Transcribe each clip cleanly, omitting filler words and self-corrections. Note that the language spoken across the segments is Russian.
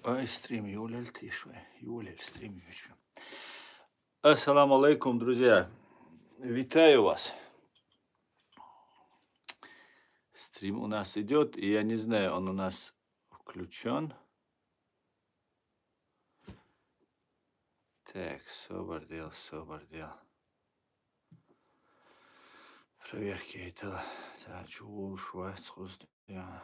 Ай, стрим Юляль тишве, Юляль стрим ючве. Ассаламу алейкум, друзья. Витаю вас. Стрим у нас идет, и я не знаю, он у нас включен. Так, собардел. Проверки это. Так, чул, швайц, хустя.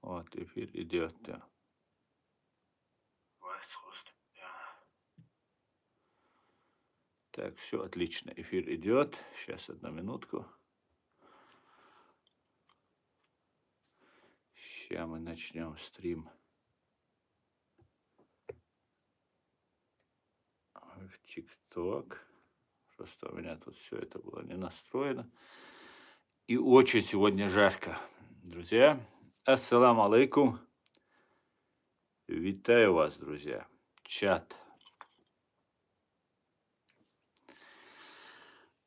Вот, эфир идет, да. Так, все отлично, эфир идет. Сейчас, одну минутку. Сейчас мы начнем стрим в ТикТок. Просто у меня тут все это было не настроено. И очень сегодня жарко. Друзья, ассаламу алейкум. Витаю вас, друзья. Чат.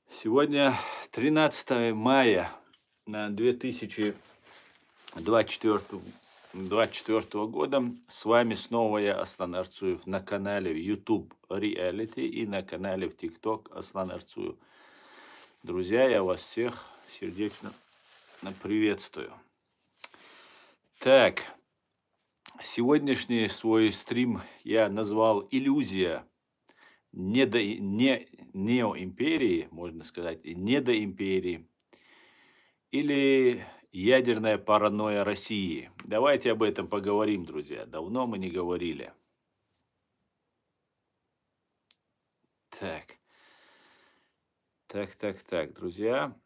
Сегодня 13 мая на 2024 года. С вами снова я, Аслан Арцуев, на канале YouTube Reality и на канале в TikTok Аслан Арцуев. Друзья, я вас всех сердечно приветствую. Так, сегодняшний свой стрим я назвал «Иллюзия неоимперии», можно сказать, и недоимперии, или ядерная паранойя России. Давайте об этом поговорим, друзья. Давно мы не говорили. Так, друзья.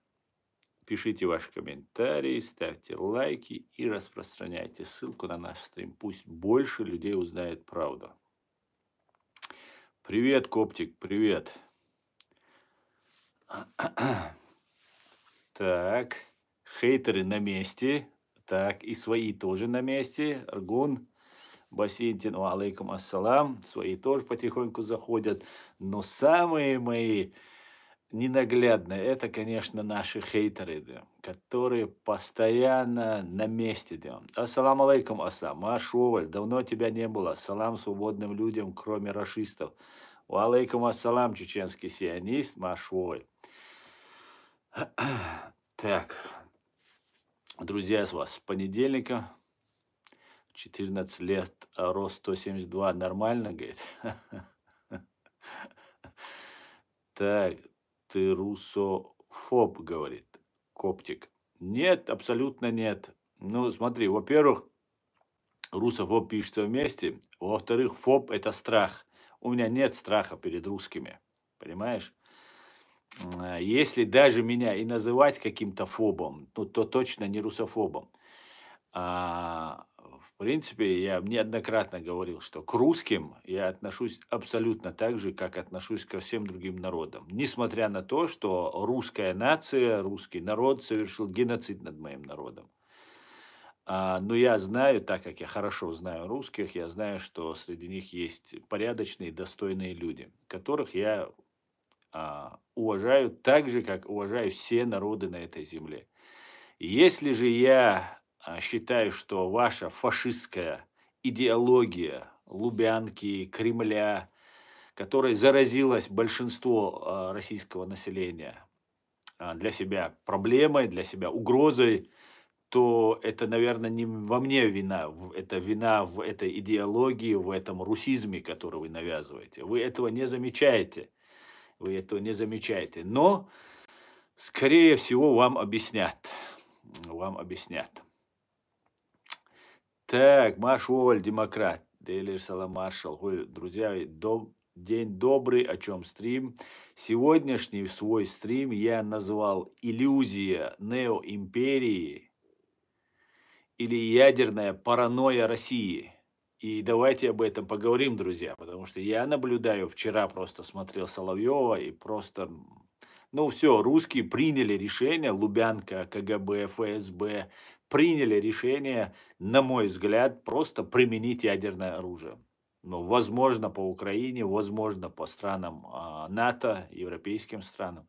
Пишите ваши комментарии, ставьте лайки и распространяйте ссылку на наш стрим. Пусть больше людей узнает правду. Привет, Коптик, привет. Так, хейтеры на месте. Так, и свои тоже на месте. Аргун, Басинтин, алейкум ассалам. Свои тоже потихоньку заходят. Но самые мои ненаглядные, это, конечно, наши хейтеры, да, которые постоянно на месте. Да. Ассаламу алейкум, ассалам. Машоваль, давно тебя не было. Салам свободным людям, кроме рашистов. Алейкум ассалам, чеченский сионист, Машоваль. Так, друзья, с вас с понедельника. 14 лет, рост 172, нормально, говорит? Так, ты русофоб, говорит Коптик. Нет, абсолютно нет. Ну, смотри, во-первых, русофоб пишется вместе. Во-вторых, фоб – это страх. У меня нет страха перед русскими, понимаешь? Если даже меня и называть каким-то фобом, то точно не русофобом. В принципе, я неоднократно говорил, что к русским я отношусь абсолютно так же, как отношусь ко всем другим народам. Несмотря на то, что русская нация, русский народ совершил геноцид над моим народом. Но я знаю, так как я хорошо знаю русских, я знаю, что среди них есть порядочные, достойные люди, которых я уважаю так же, как уважаю все народы на этой земле. Если же я считаю, что ваша фашистская идеология Лубянки, Кремля, которой заразилось большинство российского населения, для себя проблемой, для себя угрозой, то это, наверное, не во мне вина, это вина в этой идеологии, в этом русизме, который вы навязываете. Вы этого не замечаете. Но, скорее всего, вам объяснят. Так, Машволь, демократ. Дейлер Салам Маршал. Друзья, день добрый, о чем стрим. Сегодняшний свой стрим я назвал «Иллюзия неоимперии» или «Ядерная паранойя России». И давайте об этом поговорим, друзья, потому что я наблюдаю, вчера просто смотрел Соловьева и просто... Ну все, русские приняли решение, Лубянка, КГБ, ФСБ, приняли решение, на мой взгляд, просто применить ядерное оружие. Ну, возможно, по Украине, возможно, по странам НАТО, европейским странам.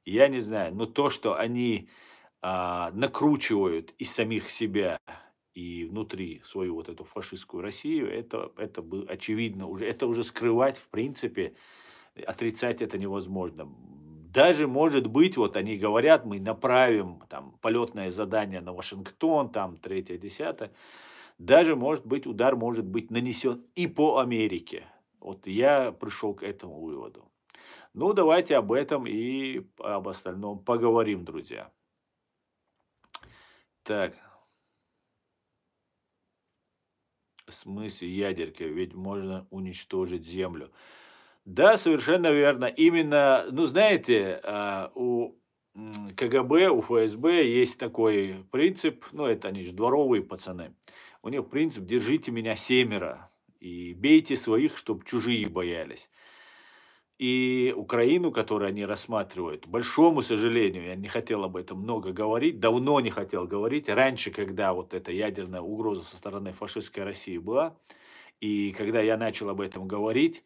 Я не знаю, но то, что они накручивают из самих себя и внутри свою вот эту фашистскую Россию, это очевидно уже, это уже скрывать, в принципе, отрицать это невозможно. Даже, может быть, вот они говорят, мы направим там полетное задание на Вашингтон, там третье, десятое. Даже, может быть, удар может быть нанесен и по Америке. Вот я пришел к этому выводу. Ну, давайте об этом и об остальном поговорим, друзья. Так, в смысле ядерка? Ведь можно уничтожить Землю. Да, совершенно верно. Именно, ну, знаете, у КГБ, у ФСБ есть такой принцип, ну, это они же дворовые пацаны. У них принцип «держите меня семеро и бейте своих, чтобы чужие боялись». И Украину, которую они рассматривают, к большому сожалению, я не хотел об этом много говорить, давно не хотел говорить. Раньше, когда вот эта ядерная угроза со стороны фашистской России была, и когда я начал об этом говорить,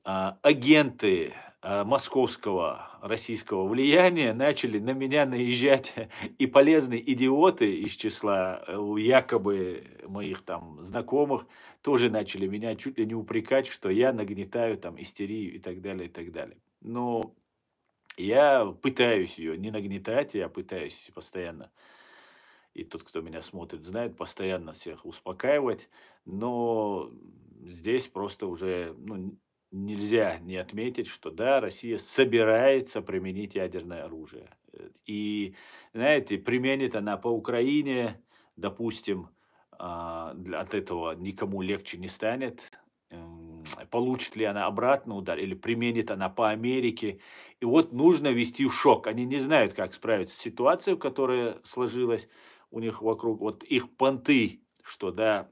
агенты московского российского влияния начали на меня наезжать, и полезные идиоты из числа якобы моих там знакомых тоже начали меня чуть ли не упрекать, что я нагнетаю там истерию и так далее, и так далее. Но я пытаюсь ее не нагнетать, я пытаюсь постоянно, и тот, кто меня смотрит, знает, постоянно всех успокаивать, но здесь просто уже ну, нельзя не отметить, что да, Россия собирается применить ядерное оружие. И, знаете, применит она по Украине, допустим, от этого никому легче не станет. Получит ли она обратный удар или применит она по Америке. И вот нужно ввести в шок. Они не знают, как справиться с ситуацией, которая сложилась у них вокруг, вот их понты, что да.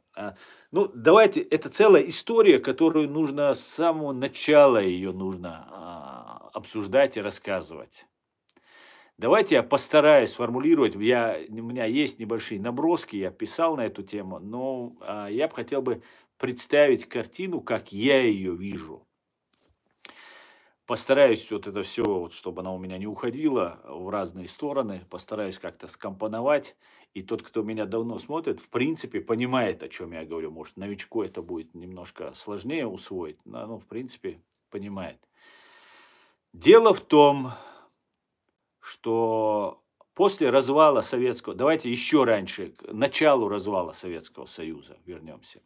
Ну, давайте, это целая история, которую нужно с самого начала ее нужно обсуждать и рассказывать. Давайте я постараюсь сформулировать. У меня есть небольшие наброски, я писал на эту тему, но я бы хотел бы представить картину, как я ее вижу. Постараюсь вот это все, вот, чтобы она у меня не уходила в разные стороны, постараюсь как-то скомпоновать. И тот, кто меня давно смотрит, в принципе, понимает, о чем я говорю. Может, новичку это будет немножко сложнее усвоить, но, ну, в принципе, понимает. Дело в том, что после развала Советского, давайте еще раньше, к началу развала Советского Союза вернемся.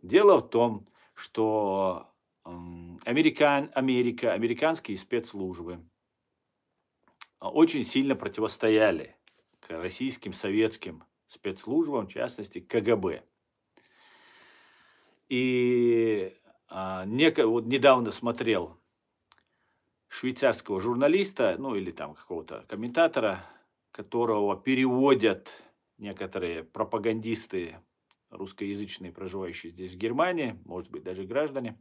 Дело в том, что американские спецслужбы очень сильно противостояли к российским советским спецслужбам, в частности КГБ. И вот недавно смотрел швейцарского журналиста, ну или там какого-то комментатора, которого переводят некоторые пропагандисты русскоязычные, проживающие здесь в Германии, может быть, даже граждане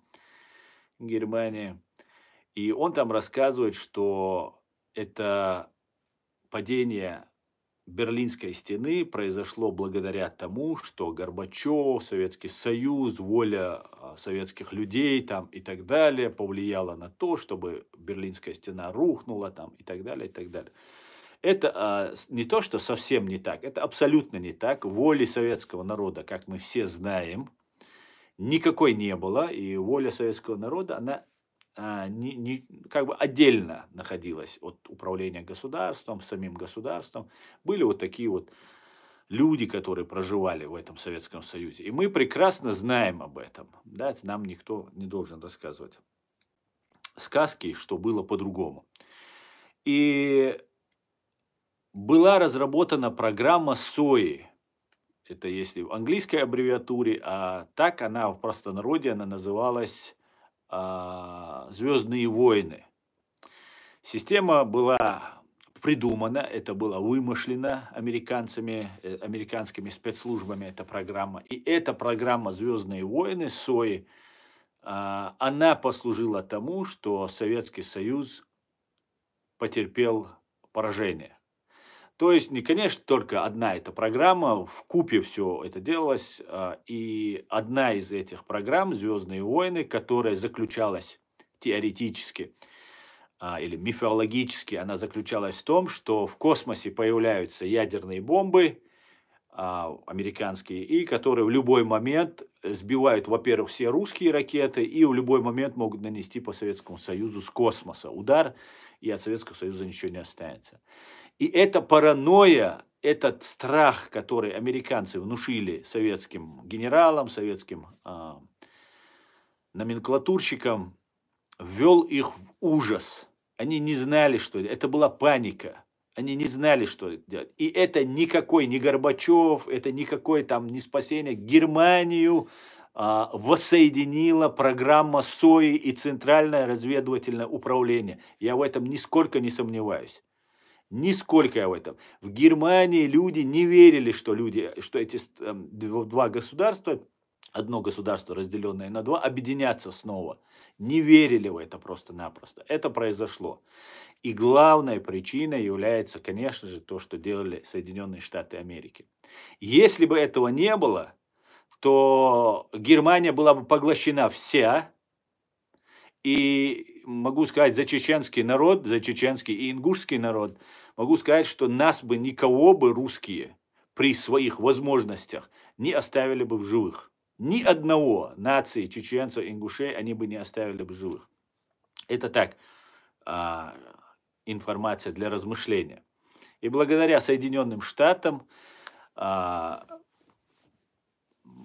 Германии. И он там рассказывает, что это падение Берлинской стены произошло благодаря тому, что Горбачев, Советский Союз, воля советских людей там и так далее повлияла на то, чтобы Берлинская стена рухнула там и так далее, и так далее. Это не то, что совсем не так, это абсолютно не так. Воли советского народа, как мы все знаем, никакой не было, и воля советского народа, она как бы отдельно находилась от управления государством, самим государством. Были вот такие вот люди, которые проживали в этом Советском Союзе. И мы прекрасно знаем об этом. Да, это нам никто не должен рассказывать сказки, что было по-другому. И была разработана программа СОИ. Это если в английской аббревиатуре, а так она в простонародье она называлась «Звездные войны». Система была придумана, это было вымышлено американцами, американскими спецслужбами, эта программа. И эта программа «Звездные войны» СОИ, она послужила тому, что Советский Союз потерпел поражение. То есть, не, конечно, только одна эта программа, вкупе все это делалось, и одна из этих программ «Звездные войны», которая заключалась теоретически или мифологически она заключалась в том, что в космосе появляются ядерные бомбы, американские, и которые в любой момент сбивают, во-первых, все русские ракеты, и в любой момент могут нанести по Советскому Союзу с космоса удар, и от Советского Союза ничего не останется. И эта паранойя, этот страх, который американцы внушили советским генералам, советским номенклатурщикам, ввел их в ужас. Они не знали, что это была паника. Они не знали, что делать. И это никакой не Горбачев, это никакое там не спасение. Германию воссоединила программа СОИ и Центральное разведывательное управление. Я в этом нисколько не сомневаюсь. Нисколько я в этом. В Германии люди не верили, что эти два государства, одно государство, разделенное на два, объединятся снова. Не верили в это просто-напросто. Это произошло. И главной причиной является, конечно же, то, что делали Соединенные Штаты Америки. Если бы этого не было, то Германия была бы поглощена вся. И могу сказать, за чеченский народ, за чеченский и ингушский народ, могу сказать, что нас бы никого бы русские при своих возможностях не оставили бы в живых. Ни одного нации, чеченцев, ингушей они бы не оставили бы в живых. Это так, информация для размышления. И благодаря Соединенным Штатам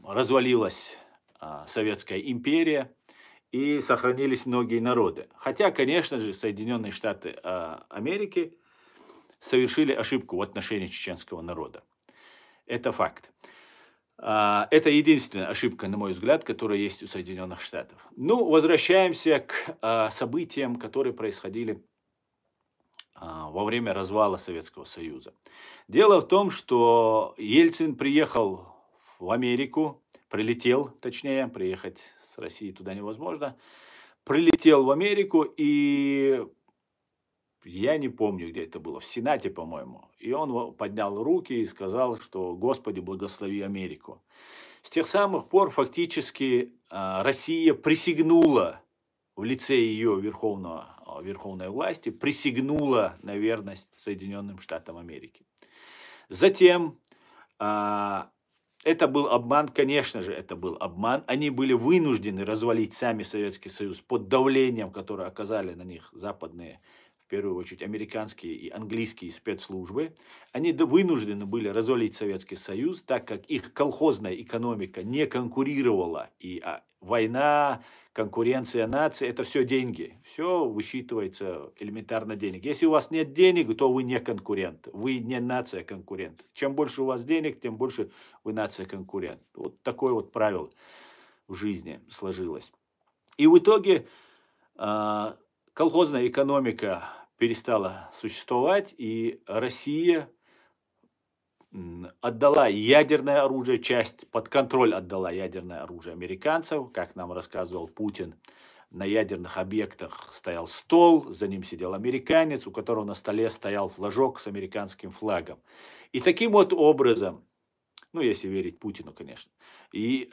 развалилась Советская империя, и сохранились многие народы. Хотя, конечно же, Соединенные Штаты Америки совершили ошибку в отношении чеченского народа. Это факт. Это единственная ошибка, на мой взгляд, которая есть у Соединенных Штатов. Ну, возвращаемся к событиям, которые происходили во время развала Советского Союза. Дело в том, что Ельцин приехал в Америку, прилетел, точнее, приехать с России туда невозможно, прилетел в Америку, и я не помню, где это было, в Сенате, по-моему. И он поднял руки и сказал, что «Господи, благослови Америку». С тех самых пор фактически Россия присягнула в лице ее верховной власти, присягнула на верность Соединенным Штатам Америки. Затем это был обман, конечно же, это был обман. Они были вынуждены развалить сами Советский Союз под давлением, которое оказали на них западные, в первую очередь, американские и английские спецслужбы. Они вынуждены были развалить Советский Союз, так как их колхозная экономика не конкурировала. И война, конкуренция наций – это все деньги. Все высчитывается элементарно денег. Если у вас нет денег, то вы не конкурент. Вы не нация конкурент. Чем больше у вас денег, тем больше вы нация конкурент. Вот такое вот правило в жизни сложилось. И в итоге колхозная экономика перестала существовать, и Россия отдала ядерное оружие, часть под контроль отдала ядерное оружие американцев, как нам рассказывал Путин. На ядерных объектах стоял стол, за ним сидел американец, у которого на столе стоял флажок с американским флагом. И таким вот образом, ну, если верить Путину, конечно, и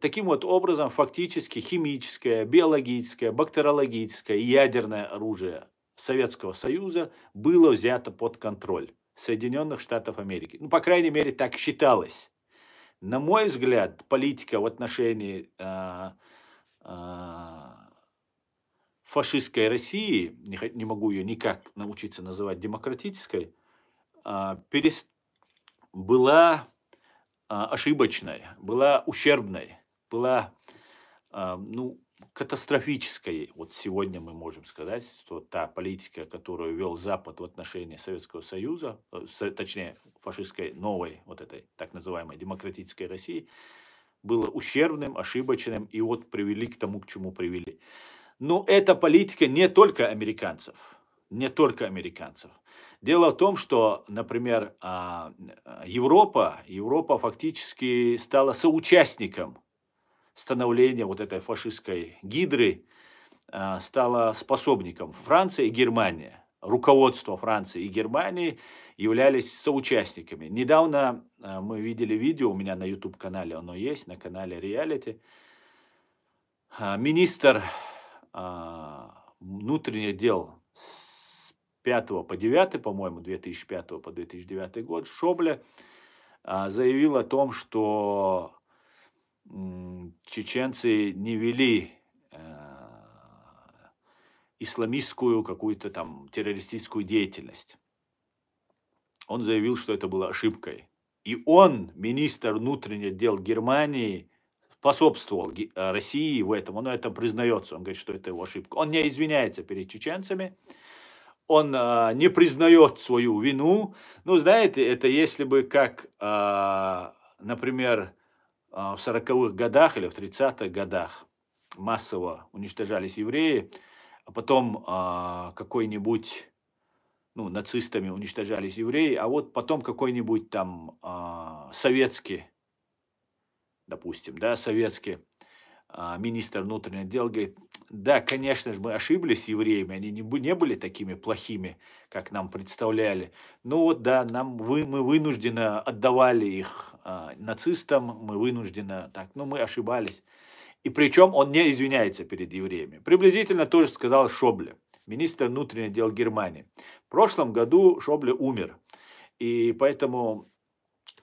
таким вот образом фактически химическое, биологическое, бактериологическое, ядерное оружие Советского Союза было взято под контроль Соединенных Штатов Америки. Ну, по крайней мере, так считалось. На мой взгляд, политика в отношении фашистской России, не могу ее никак научиться называть демократической, была ошибочной, была ущербной, была катастрофической. Вот сегодня мы можем сказать, что та политика, которую вел Запад в отношении Советского Союза, точнее фашистской новой, вот этой так называемой демократической России, было ущербным, ошибочным и вот привели к тому, к чему привели. Но эта политика не только американцев, не только американцев. Дело в том, что, например, Европа фактически стала соучастником становления вот этой фашистской гидры, стала способником. Франция и Германия, руководство Франции и Германии являлись соучастниками. Недавно мы видели видео, у меня на YouTube-канале оно есть, на канале Reality. Министр внутренних дел 2005 по 2009, по-моему, 2005 по 2009 год, Шобле заявил о том, что чеченцы не вели исламистскую какую-то там террористическую деятельность. Он заявил, что это было ошибкой. И он, министр внутренних дел Германии, способствовал России в этом. Он это признается. Он говорит, что это его ошибка. Он не извиняется перед чеченцами. Он не признает свою вину. Ну, знаете, это если бы как, например, в 40-х годах или в 30-х годах массово уничтожались евреи, а потом какой-нибудь, ну, нацистами уничтожались евреи, а вот потом какой-нибудь там советский, допустим, да, советский министр внутренних дел говорит, да, конечно же, мы ошиблись с евреями, они не были такими плохими, как нам представляли. Ну вот, да, мы вынужденно отдавали их нацистам, мы вынужденно так, ну мы ошибались. И причем он не извиняется перед евреями. Приблизительно тоже сказал Шобле, министр внутренних дел Германии. В прошлом году Шобле умер, и поэтому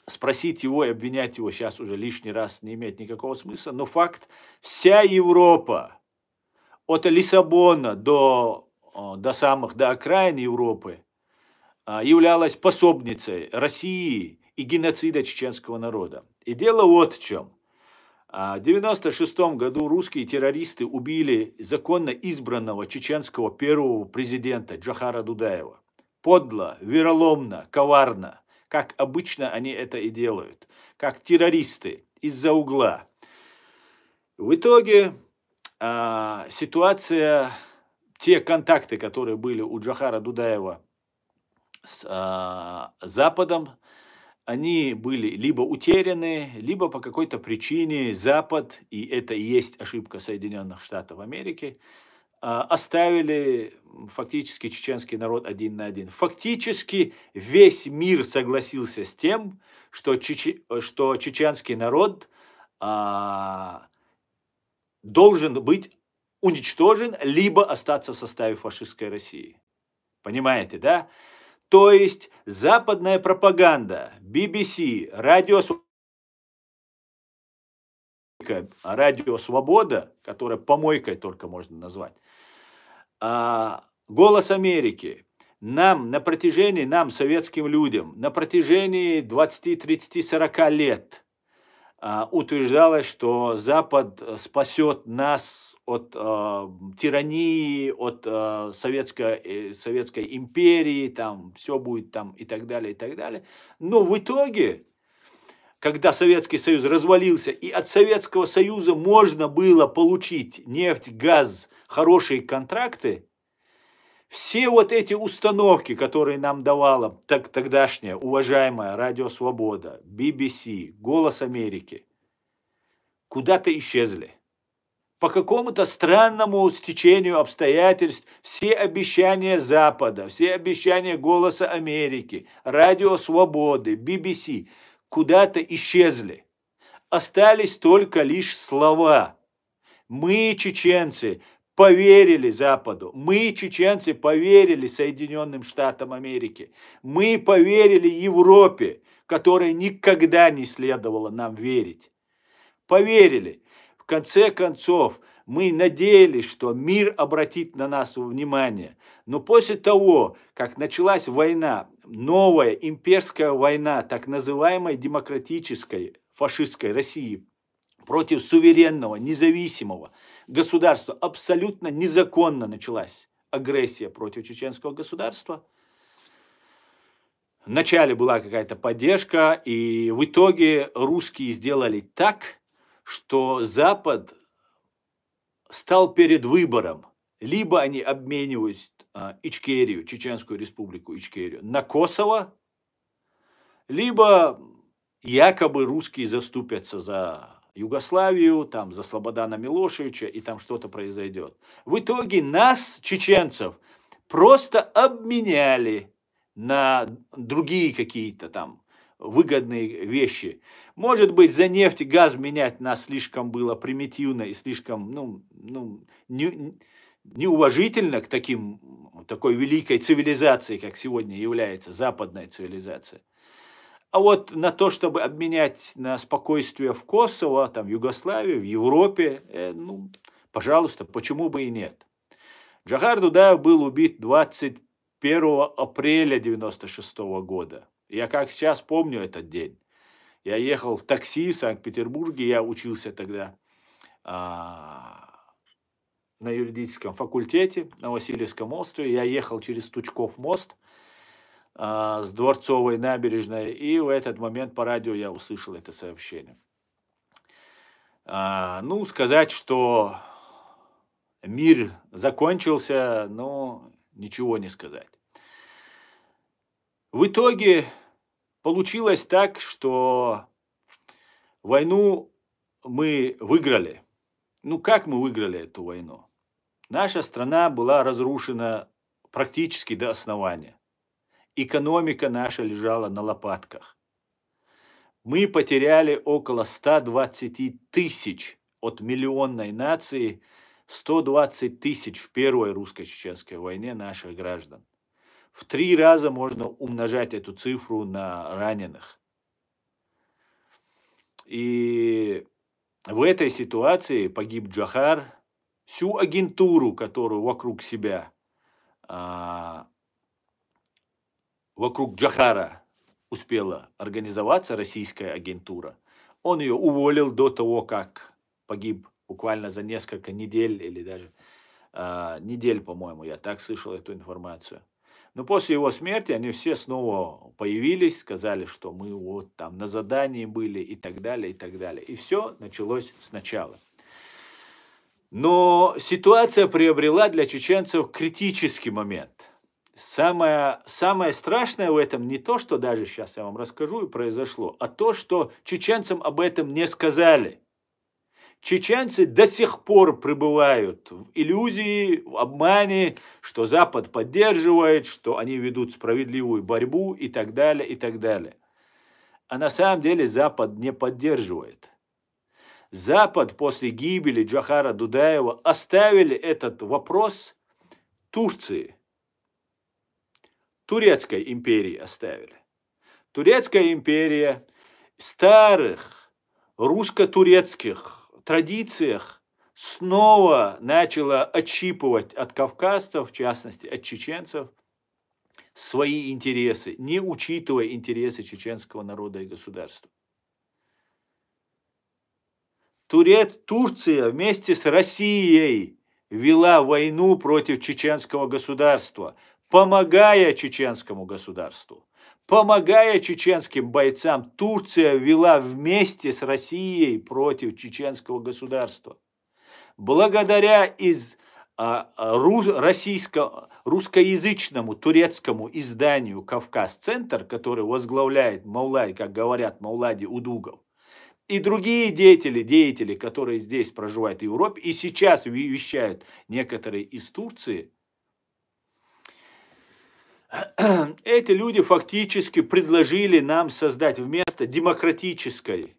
спросить его и обвинять его сейчас уже лишний раз не имеет никакого смысла. Но факт, вся Европа, от Лиссабона до окраин Европы, являлась пособницей России и геноцида чеченского народа. И дело вот в чем. В 1996 году русские террористы убили законно избранного чеченского первого президента Джохара Дудаева. Подло, вероломно, коварно, как обычно они это и делают, как террористы из-за угла. В итоге ситуация, те контакты, которые были у Джохара Дудаева с Западом, они были либо утеряны, либо по какой-то причине Запад, и это и есть ошибка Соединенных Штатов Америки, оставили фактически чеченский народ один на один. Фактически весь мир согласился с тем, что чеченский народ должен быть уничтожен, либо остаться в составе фашистской России. Понимаете, да? То есть западная пропаганда, BBC, Радио Свобода, которая помойкой только можно назвать, Голос Америки, нам, советским людям, на протяжении 20, 30, 40 лет утверждалось, что Запад спасет нас от тирании, от Советской империи, там все будет там и так далее, и так далее. Но в итоге, когда Советский Союз развалился, и от Советского Союза можно было получить нефть, газ, хорошие контракты, все вот эти установки, которые нам давала тогдашняя уважаемая Радио Свобода, BBC, Голос Америки, куда-то исчезли. По какому-то странному стечению обстоятельств все обещания Запада, все обещания Голоса Америки, Радио Свободы, BBC куда-то исчезли. Остались только лишь слова. Мы, чеченцы, поверили Западу, мы, чеченцы, поверили Соединенным Штатам Америки, мы поверили Европе, которой никогда не следовало нам верить. Поверили. В конце концов, мы надеялись, что мир обратит на нас внимание. Но после того, как началась война, новая имперская война, так называемой демократической фашистской России, против суверенного, независимого государства, абсолютно незаконно началась агрессия против чеченского государства. Вначале была какая-то поддержка, и в итоге русские сделали так, что Запад стал перед выбором. Либо они обменивают Ичкерию, Чеченскую республику Ичкерию, на Косово, либо якобы русские заступятся за Югославию, там, за Слободана Милошевича, и там что-то произойдет. В итоге нас, чеченцев, просто обменяли на другие какие-то там выгодные вещи. Может быть, за нефть и газ менять нас слишком было примитивно и слишком, неуважительно к такой великой цивилизации, как сегодня является западная цивилизация. А вот на то, чтобы обменять на спокойствие в Косово, там, в Югославии, в Европе, ну, пожалуйста, почему бы и нет. Джохар Дудаев был убит 21 апреля 1996 года. Я как сейчас помню этот день. Я ехал в такси в Санкт-Петербурге, я учился тогда на юридическом факультете на Васильевском острове. Я ехал через Тучков мост с Дворцовой набережной, и в этот момент по радио я услышал это сообщение. Ну, сказать, что мир закончился, но ничего не сказать. В итоге получилось так, что войну мы выиграли. Ну, как мы выиграли эту войну? Наша страна была разрушена практически до основания. Экономика наша лежала на лопатках. Мы потеряли около 120 тысяч от миллионной нации, 120 тысяч в Первой русско-чеченской войне наших граждан. В 3 раза можно умножать эту цифру на раненых. И в этой ситуации погиб Джохар. Всю агентуру, которую вокруг себя, вокруг Джохара успела организоваться, российская агентура, он ее уволил до того, как погиб, буквально за несколько недель, или даже недель, по-моему, я так слышал эту информацию. Но после его смерти они все снова появились, сказали, что мы вот там на задании были и так далее, и так далее. И все началось сначала. Но ситуация приобрела для чеченцев критический момент. Самое страшное в этом не то, что даже сейчас я вам расскажу и произошло, а то, что чеченцам об этом не сказали. Чеченцы до сих пор пребывают в иллюзии, в обмане, что Запад поддерживает, что они ведут справедливую борьбу и так далее, и так далее. А на самом деле Запад не поддерживает. Запад после гибели Джохара Дудаева оставили этот вопрос Турции. Турецкой империи оставили. Турецкая империя в старых русско-турецких традициях снова начала отщипывать от кавказцев, в частности от чеченцев, свои интересы, не учитывая интересы чеченского народа и государства. Турция вместе с Россией вела войну против чеченского государства, помогая чеченскому государству, помогая чеченским бойцам. Турция вела вместе с Россией против чеченского государства. Благодаря русскоязычному турецкому изданию «Кавказ-центр», который возглавляет Маулади, как говорят, Маулади Удугов, и другие деятели, которые здесь проживают в Европе, и сейчас вещают некоторые из Турции, эти люди фактически предложили нам создать вместо демократической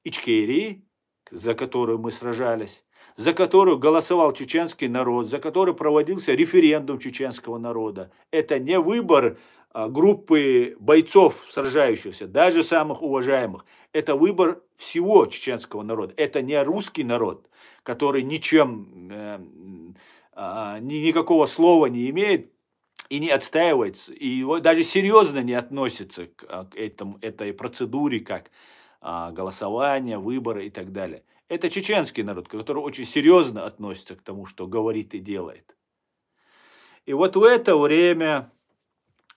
Ичкерии, за которую мы сражались, за которую голосовал чеченский народ, за которую проводился референдум чеченского народа. Это не выбор группы бойцов сражающихся, даже самых уважаемых. Это выбор всего чеченского народа. Это не русский народ, который никакого слова не имеет и не отстаивается, и даже серьезно не относится к этой процедуре, как голосование, выборы и так далее. Это чеченский народ, который очень серьезно относится к тому, что говорит и делает. И вот в это время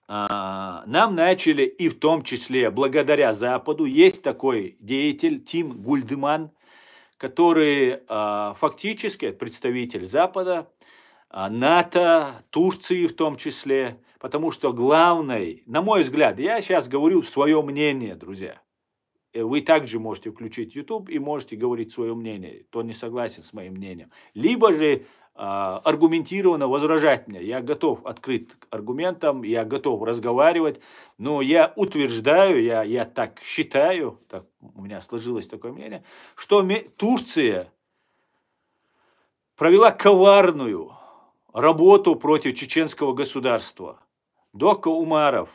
нам начали, и в том числе благодаря Западу, есть такой деятель Тим Гульдеман, который фактически представитель Запада, НАТО, Турции в том числе, потому что главное, на мой взгляд, я сейчас говорю свое мнение, друзья. Вы также можете включить YouTube и можете говорить свое мнение, кто не согласен с моим мнением. Либо же аргументированно возражать мне. Я готов открыть к аргументам, я готов разговаривать, но я утверждаю, я так считаю, так, у меня сложилось такое мнение, что Турция провела коварную работу против чеченского государства. Дока Умаров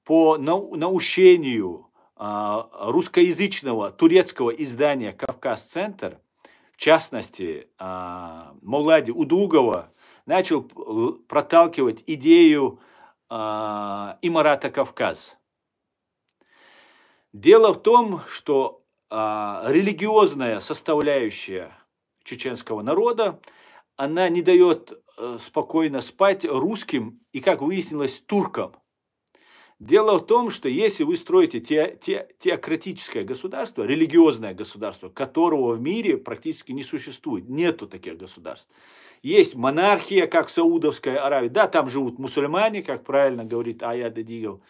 по наущению русскоязычного турецкого издания «Кавказ-центр», в частности, Мовлади Удугова, начал проталкивать идею имарата Кавказ. Дело в том, что религиозная составляющая чеченского народа, она не дает спокойно спать русским и, как выяснилось, туркам. Дело в том, что если вы строите теократическое государство, религиозное государство, которого в мире практически не существует, нету таких государств. Есть монархия, как в Саудовской Аравии, да, там живут мусульмане, как правильно говорит Аят Дигов.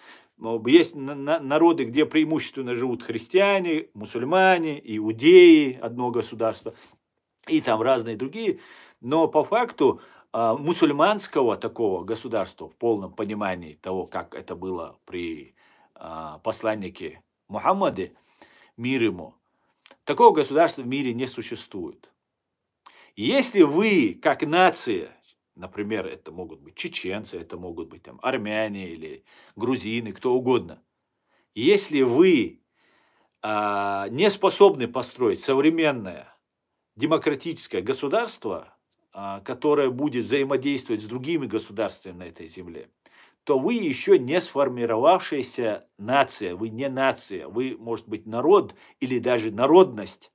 Есть народы, где преимущественно живут христиане, мусульмане, иудеи, одно государство, и там разные другие. Но по факту мусульманского такого государства в полном понимании того, как это было при посланнике Мухаммаде, мир ему, такого государства в мире не существует. Если вы, как нация, например, это могут быть чеченцы, это могут быть там армяне или грузины, кто угодно, если вы не способны построить современное демократическое государство, которое будет взаимодействовать с другими государствами на этой земле, то вы еще не сформировавшаяся нация, вы не нация, вы, может быть, народ или даже народность,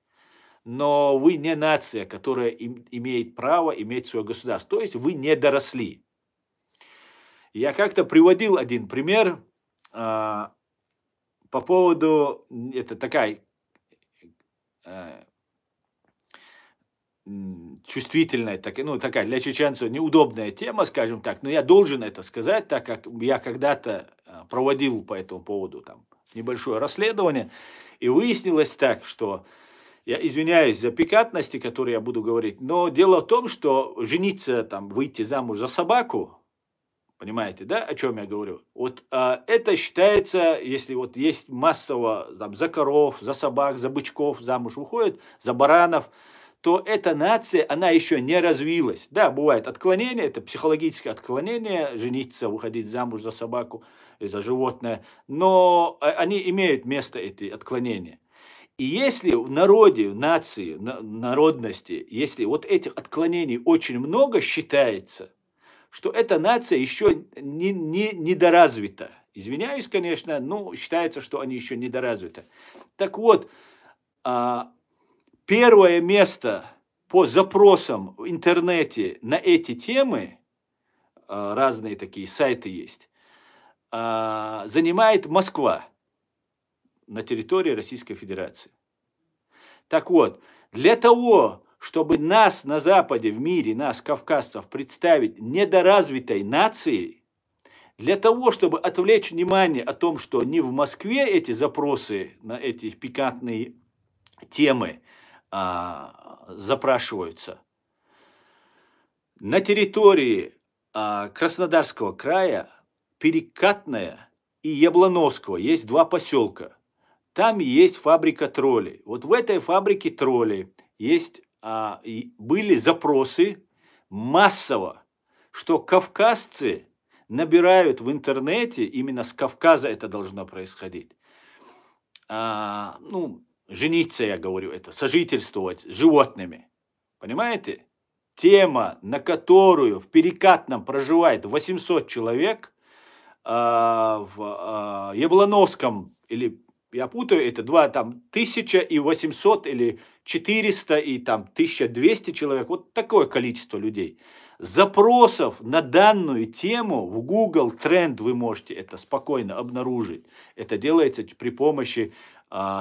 но вы не нация, которая имеет право иметь свое государство, то есть вы не доросли. Я как-то приводил один пример по поводу, это такая чувствительная, такая для чеченцев неудобная тема, скажем так, но я должен это сказать, так как я когда-то проводил по этому поводу там небольшое расследование, и выяснилось так, что, я извиняюсь за пикантности, которые я буду говорить, но дело в том, что жениться, там, выйти замуж за собаку, понимаете, да, о чем я говорю? Вот это считается, если вот есть массово там, за коров, за собак, за бычков замуж выходят, за баранов, то эта нация, она еще не развилась. Да, бывает отклонение, это психологическое отклонение, жениться, выходить замуж за собаку, за животное, но они имеют место, эти отклонения. И если в народе, в нации, народности, если вот этих отклонений очень много считается, что эта нация еще недоразвита. Извиняюсь, конечно, но считается, что они еще недоразвиты. Так вот, первое место по запросам в интернете на эти темы, разные такие сайты есть, занимает Москва на территории Российской Федерации. Так вот, для того, чтобы нас на Западе, в мире, нас, кавказцев, представить недоразвитой нацией, для того, чтобы отвлечь внимание о том, что не в Москве эти запросы на эти пикантные темы запрашиваются, на территории Краснодарского края, Перекатная и Яблоновского есть два поселка. Там есть фабрика троллей. Вот в этой фабрике троллей есть, были запросы массово, что кавказцы набирают в интернете, именно с Кавказа это должно происходить, жениться, я говорю, это сожительствовать с животными. Понимаете? Тема, на которую в Перекатном проживает 800 человек, в Яблоновском или я путаю, это там 1800 или 400 и там 1200 человек, вот такое количество людей. Запросов на данную тему в Google Trend вы можете это спокойно обнаружить. Это делается при помощи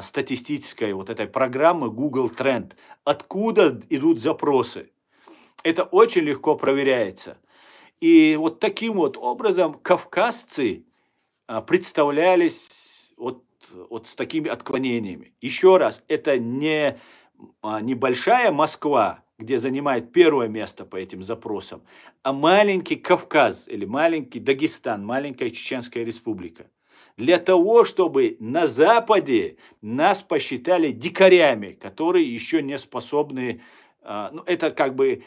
статистической вот этой программы Google Trend. Откуда идут запросы? Это очень легко проверяется. И вот таким вот образом кавказцы представлялись вот с такими отклонениями. Еще раз, это не небольшая Москва, где занимает первое место по этим запросам, а маленький Кавказ или маленький Дагестан, маленькая Чеченская республика. Для того, чтобы на Западе нас посчитали дикарями, которые еще не способны, это как бы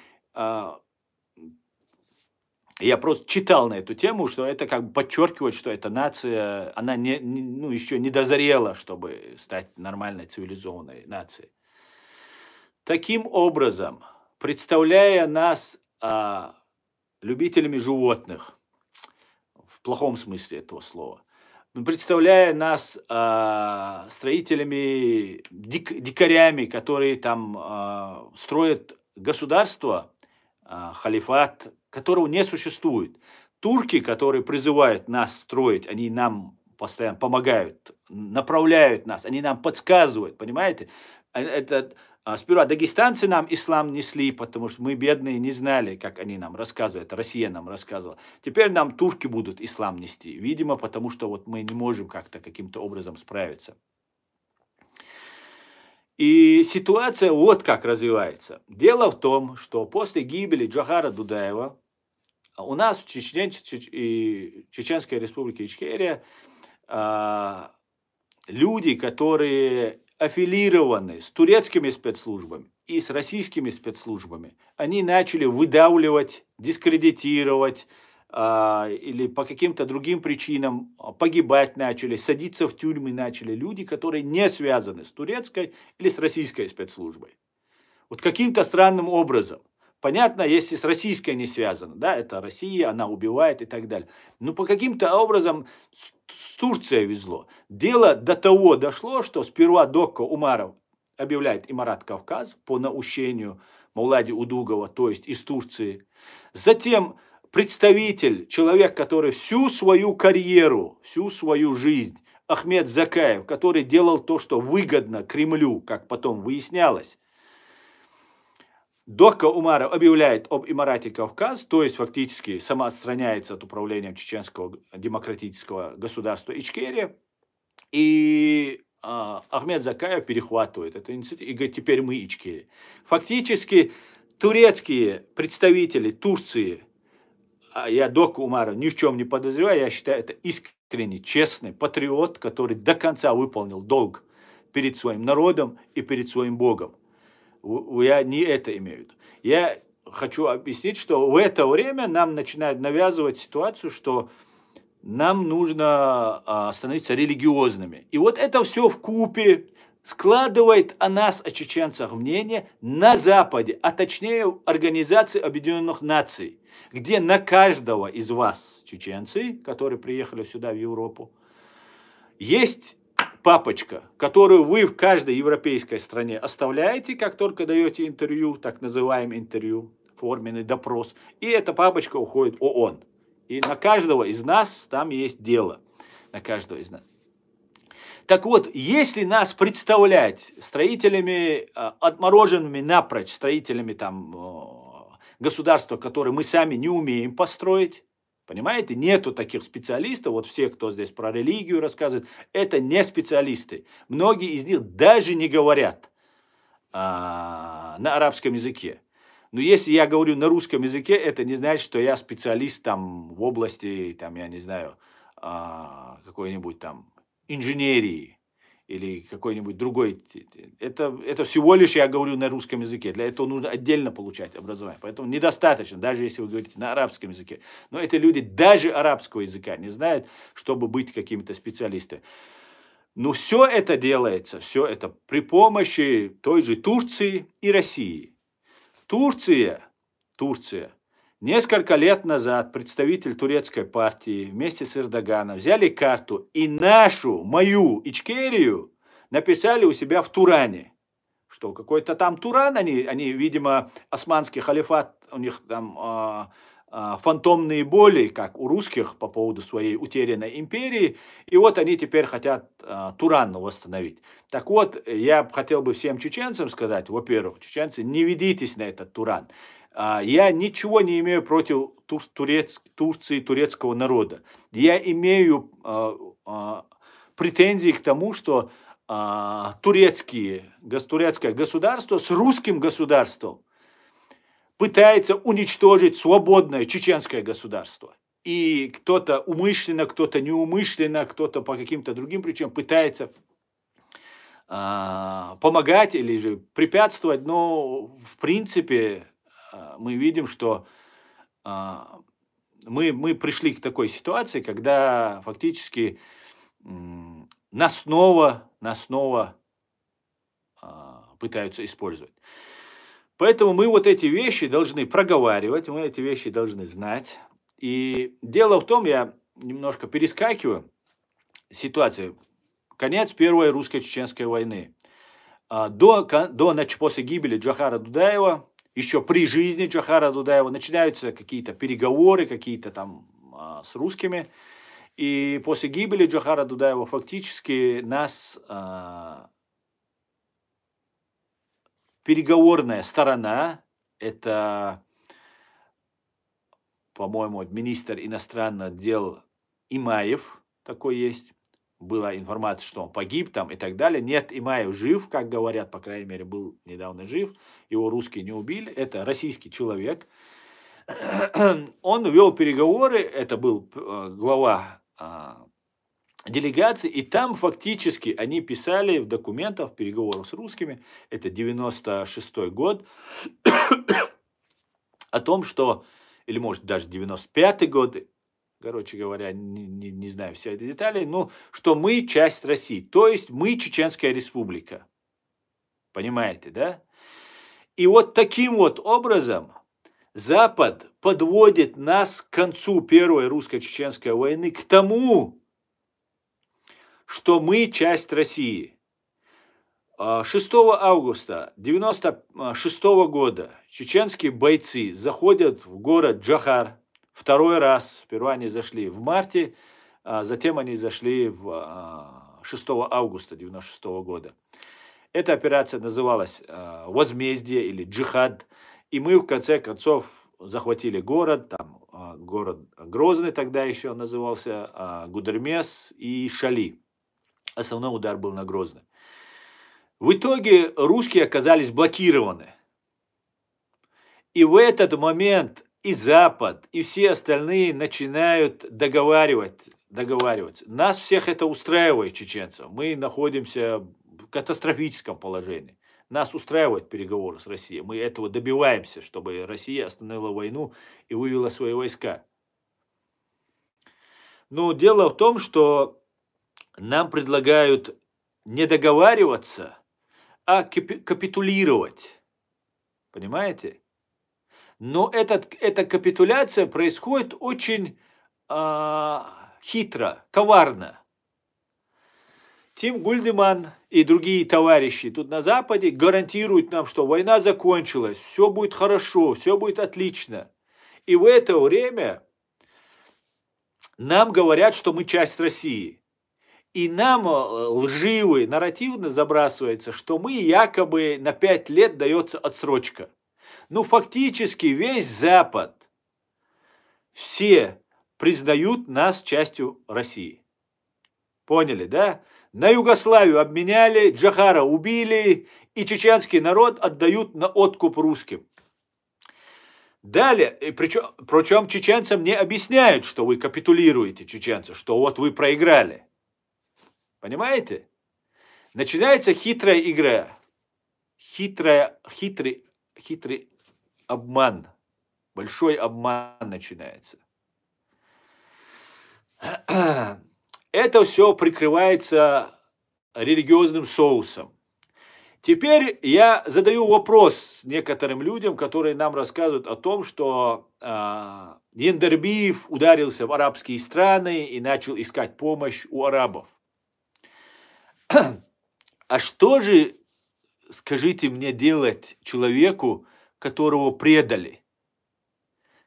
Я просто читал на эту тему, что это как бы подчеркивает, что эта нация, она ну, еще не дозрела, чтобы стать нормальной цивилизованной нацией. Таким образом, представляя нас любителями животных, в плохом смысле этого слова, представляя нас строителями, дикарями, которые там строят государство, халифат, которого не существует. Турки, которые призывают нас строить, они нам постоянно помогают, направляют нас, они нам подсказывают, понимаете? Сперва дагестанцы нам ислам несли, потому что мы бедные не знали, как они нам рассказывают, это Россия нам рассказывала. Теперь нам турки будут ислам нести, видимо, потому что вот мы не можем как-то каким-то образом справиться. И ситуация вот как развивается. Дело в том, что после гибели Джохара Дудаева у нас в Чеченской республике Ичкерия люди, которые аффилированы с турецкими спецслужбами и с российскими спецслужбами, они начали выдавливать, дискредитировать или по каким-то другим причинам погибать начали, садиться в тюрьмы начали люди, которые не связаны с турецкой или с российской спецслужбой. Вот каким-то странным образом. Понятно, если с российской не связано, да, это Россия, она убивает и так далее. Но по каким-то образом с Турцией везло. Дело до того дошло, что сперва Докко Умаров объявляет Имарат Кавказ по наущению Маулади Удугова, то есть из Турции. Затем представитель, человек, который всю свою карьеру, всю свою жизнь, Ахмед Закаев, который делал то, что выгодно Кремлю, как потом выяснялось, Докко Умаров объявляет об Имарате Кавказ, то есть фактически самоотстраняется от управления чеченского демократического государства Ичкерия, и Ахмед Закаев перехватывает эту инициативу и говорит, теперь мы Ичкерия. Фактически турецкие представители Турции, я Докко Умаров ни в чем не подозреваю, я считаю, это искренне честный патриот, который до конца выполнил долг перед своим народом и перед своим Богом. Я не это имею в виду. Я хочу объяснить, что в это время нам начинают навязывать ситуацию, что нам нужно становиться религиозными. И вот это все вкупе складывает о нас, о чеченцах, мнение на Западе, а точнее Организации Объединенных Наций, где на каждого из вас, чеченцы, которые приехали сюда, в Европу, есть папочка, которую вы в каждой европейской стране оставляете, как только даете интервью, так называемое интервью, форменный допрос, и эта папочка уходит в ООН. И на каждого из нас там есть дело. На каждого из нас. Так вот, если нас представлять строителями, отмороженными напрочь, строителями там, государства, которые мы сами не умеем построить, понимаете, нету таких специалистов, вот все, кто здесь про религию рассказывает, это не специалисты. Многие из них даже не говорят на арабском языке. Но если я говорю на русском языке, это не значит, что я специалист там в области, там, я не знаю, какой-нибудь там инженерии или какой-нибудь другой. Это всего лишь я говорю на русском языке. Для этого нужно отдельно получать образование. Поэтому недостаточно, даже если вы говорите на арабском языке. Но это люди даже арабского языка не знают, чтобы быть какими-то специалистами. Но все это делается, все это при помощи той же Турции и России. Турция. Несколько лет назад представитель турецкой партии вместе с Эрдоганом взяли карту и мою Ичкерию написали у себя в Туране. Что какой-то там Туран, они, видимо, османский халифат, у них там фантомные боли, как у русских по поводу своей утерянной империи. И вот они теперь хотят Туран восстановить. Так вот, я хотел бы всем чеченцам сказать, во-первых, чеченцы, не ведитесь на этот Туран. Я ничего не имею против Турции, турецкого народа. Я имею претензии к тому, что турецкое государство с русским государством пытается уничтожить свободное чеченское государство. И кто-то умышленно, кто-то неумышленно, кто-то по каким-то другим причинам пытается помогать или же препятствовать. Но в принципе мы видим, что мы пришли к такой ситуации, когда фактически нас снова пытаются использовать. Поэтому мы вот эти вещи должны проговаривать, мы эти вещи должны знать. И дело в том, я немножко перескакиваю, ситуация. Конец Первой русско-чеченской войны. После гибели Джохара Дудаева, еще при жизни Джохара Дудаева, начинаются какие-то переговоры, какие-то там с русскими. И после гибели Джохара Дудаева фактически нас переговорная сторона, это, по-моему, министр иностранных дел Имаев, такой есть. Была информация, что он погиб там и так далее. Нет, Имаев жив, как говорят, по крайней мере, был недавно жив. Его русские не убили. Это российский человек. Он вел переговоры, это был глава делегации, и там фактически они писали в документах переговоров с русскими, это 96-й год, о том, что, или может даже 95-й год, короче говоря, не знаю все эти детали, но что мы часть России, то есть мы Чеченская Республика. Понимаете, да? И вот таким вот образом Запад подводит нас к концу Первой русско-чеченской войны к тому, что мы часть России. 6 августа 1996 года чеченские бойцы заходят в город Джохар второй раз. Сперва они зашли в марте, затем они зашли 6 августа 1996 года. Эта операция называлась «Возмездие» или «Джихад». И мы в конце концов захватили город, там город Грозный тогда еще назывался, Гудермес и Шали. Основной удар был на Грозный. В итоге русские оказались блокированы. И в этот момент и Запад, и все остальные начинают договариваться. Нас всех это устраивает, чеченцев. Мы находимся в катастрофическом положении. Нас устраивают переговоры с Россией. Мы этого добиваемся, чтобы Россия остановила войну и вывела свои войска. Но дело в том, что нам предлагают не договариваться, а капитулировать. Понимаете? Но эта капитуляция происходит очень хитро, коварно. Тим Гульдеман и другие товарищи тут на Западе гарантируют нам, что война закончилась, все будет хорошо, все будет отлично. И в это время нам говорят, что мы часть России. И нам лживый нарративно забрасывается, что мы якобы на 5 лет дается отсрочка. Ну, фактически весь Запад, все признают нас частью России. Поняли, да? На Югославию обменяли, Джохара убили, и чеченский народ отдают на откуп русским. Далее, причем чеченцам не объясняют, что вы капитулируете, чеченцы, что вот вы проиграли. Понимаете? Начинается хитрая игра. Хитрый обман. Большой обман начинается. Это все прикрывается религиозным соусом. Теперь я задаю вопрос некоторым людям, которые нам рассказывают о том, что Яндарбиев ударился в арабские страны и начал искать помощь у арабов. А что же, скажите мне, делать человеку, которого предали,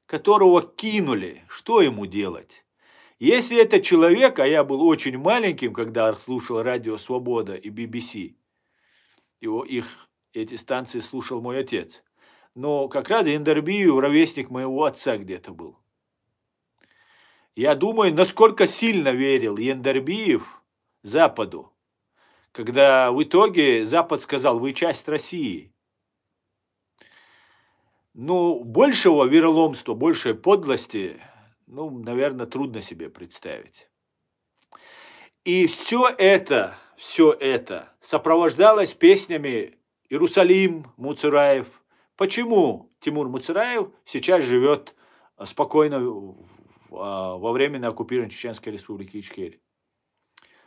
которого кинули? Что ему делать? Если это человек, а я был очень маленьким, когда слушал радио «Свобода» и BBC, эти станции слушал мой отец, но как раз Яндарбиев ровесник моего отца где-то был. Я думаю, насколько сильно верил Яндарбиев Западу, когда в итоге Запад сказал: вы часть России. Ну, большего вероломства, большей подлости, ну, наверное, трудно себе представить. И все это сопровождалось песнями «Иерусалим», Муцураев. Почему Тимур Муцураев сейчас живет спокойно во временно оккупированной Чеченской Республики Ичкерия?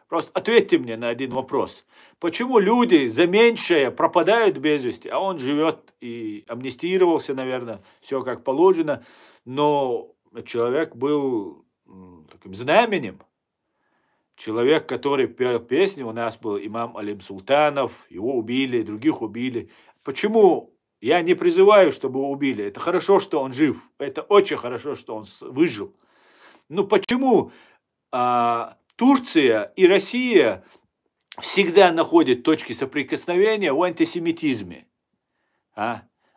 Просто ответьте мне на один вопрос. Почему люди за меньшее пропадают без вести, а он живет и амнистировался, наверное, все как положено, но человек был таким знаменем. Человек, который пел песни, у нас был имам Алим Султанов, его убили, других убили. Почему? Я не призываю, чтобы его убили. Это хорошо, что он жив. Это очень хорошо, что он выжил. Ну почему Турция и Россия всегда находят точки соприкосновения в антисемитизме?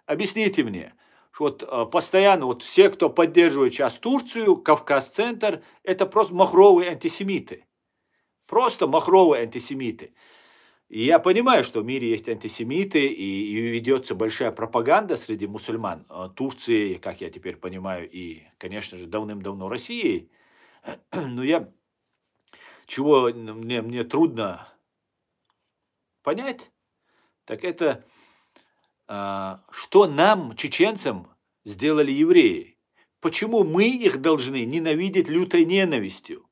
Объясните мне. Вот постоянно вот все, кто поддерживает сейчас Турцию, Кавказ-центр, это просто махровые антисемиты. Просто махровые антисемиты. И я понимаю, что в мире есть антисемиты, и ведется большая пропаганда среди мусульман Турции, как я теперь понимаю, и, конечно же, давным-давно Россией. Но мне трудно понять, так это, что нам, чеченцам, сделали евреи. Почему мы их должны ненавидеть лютой ненавистью?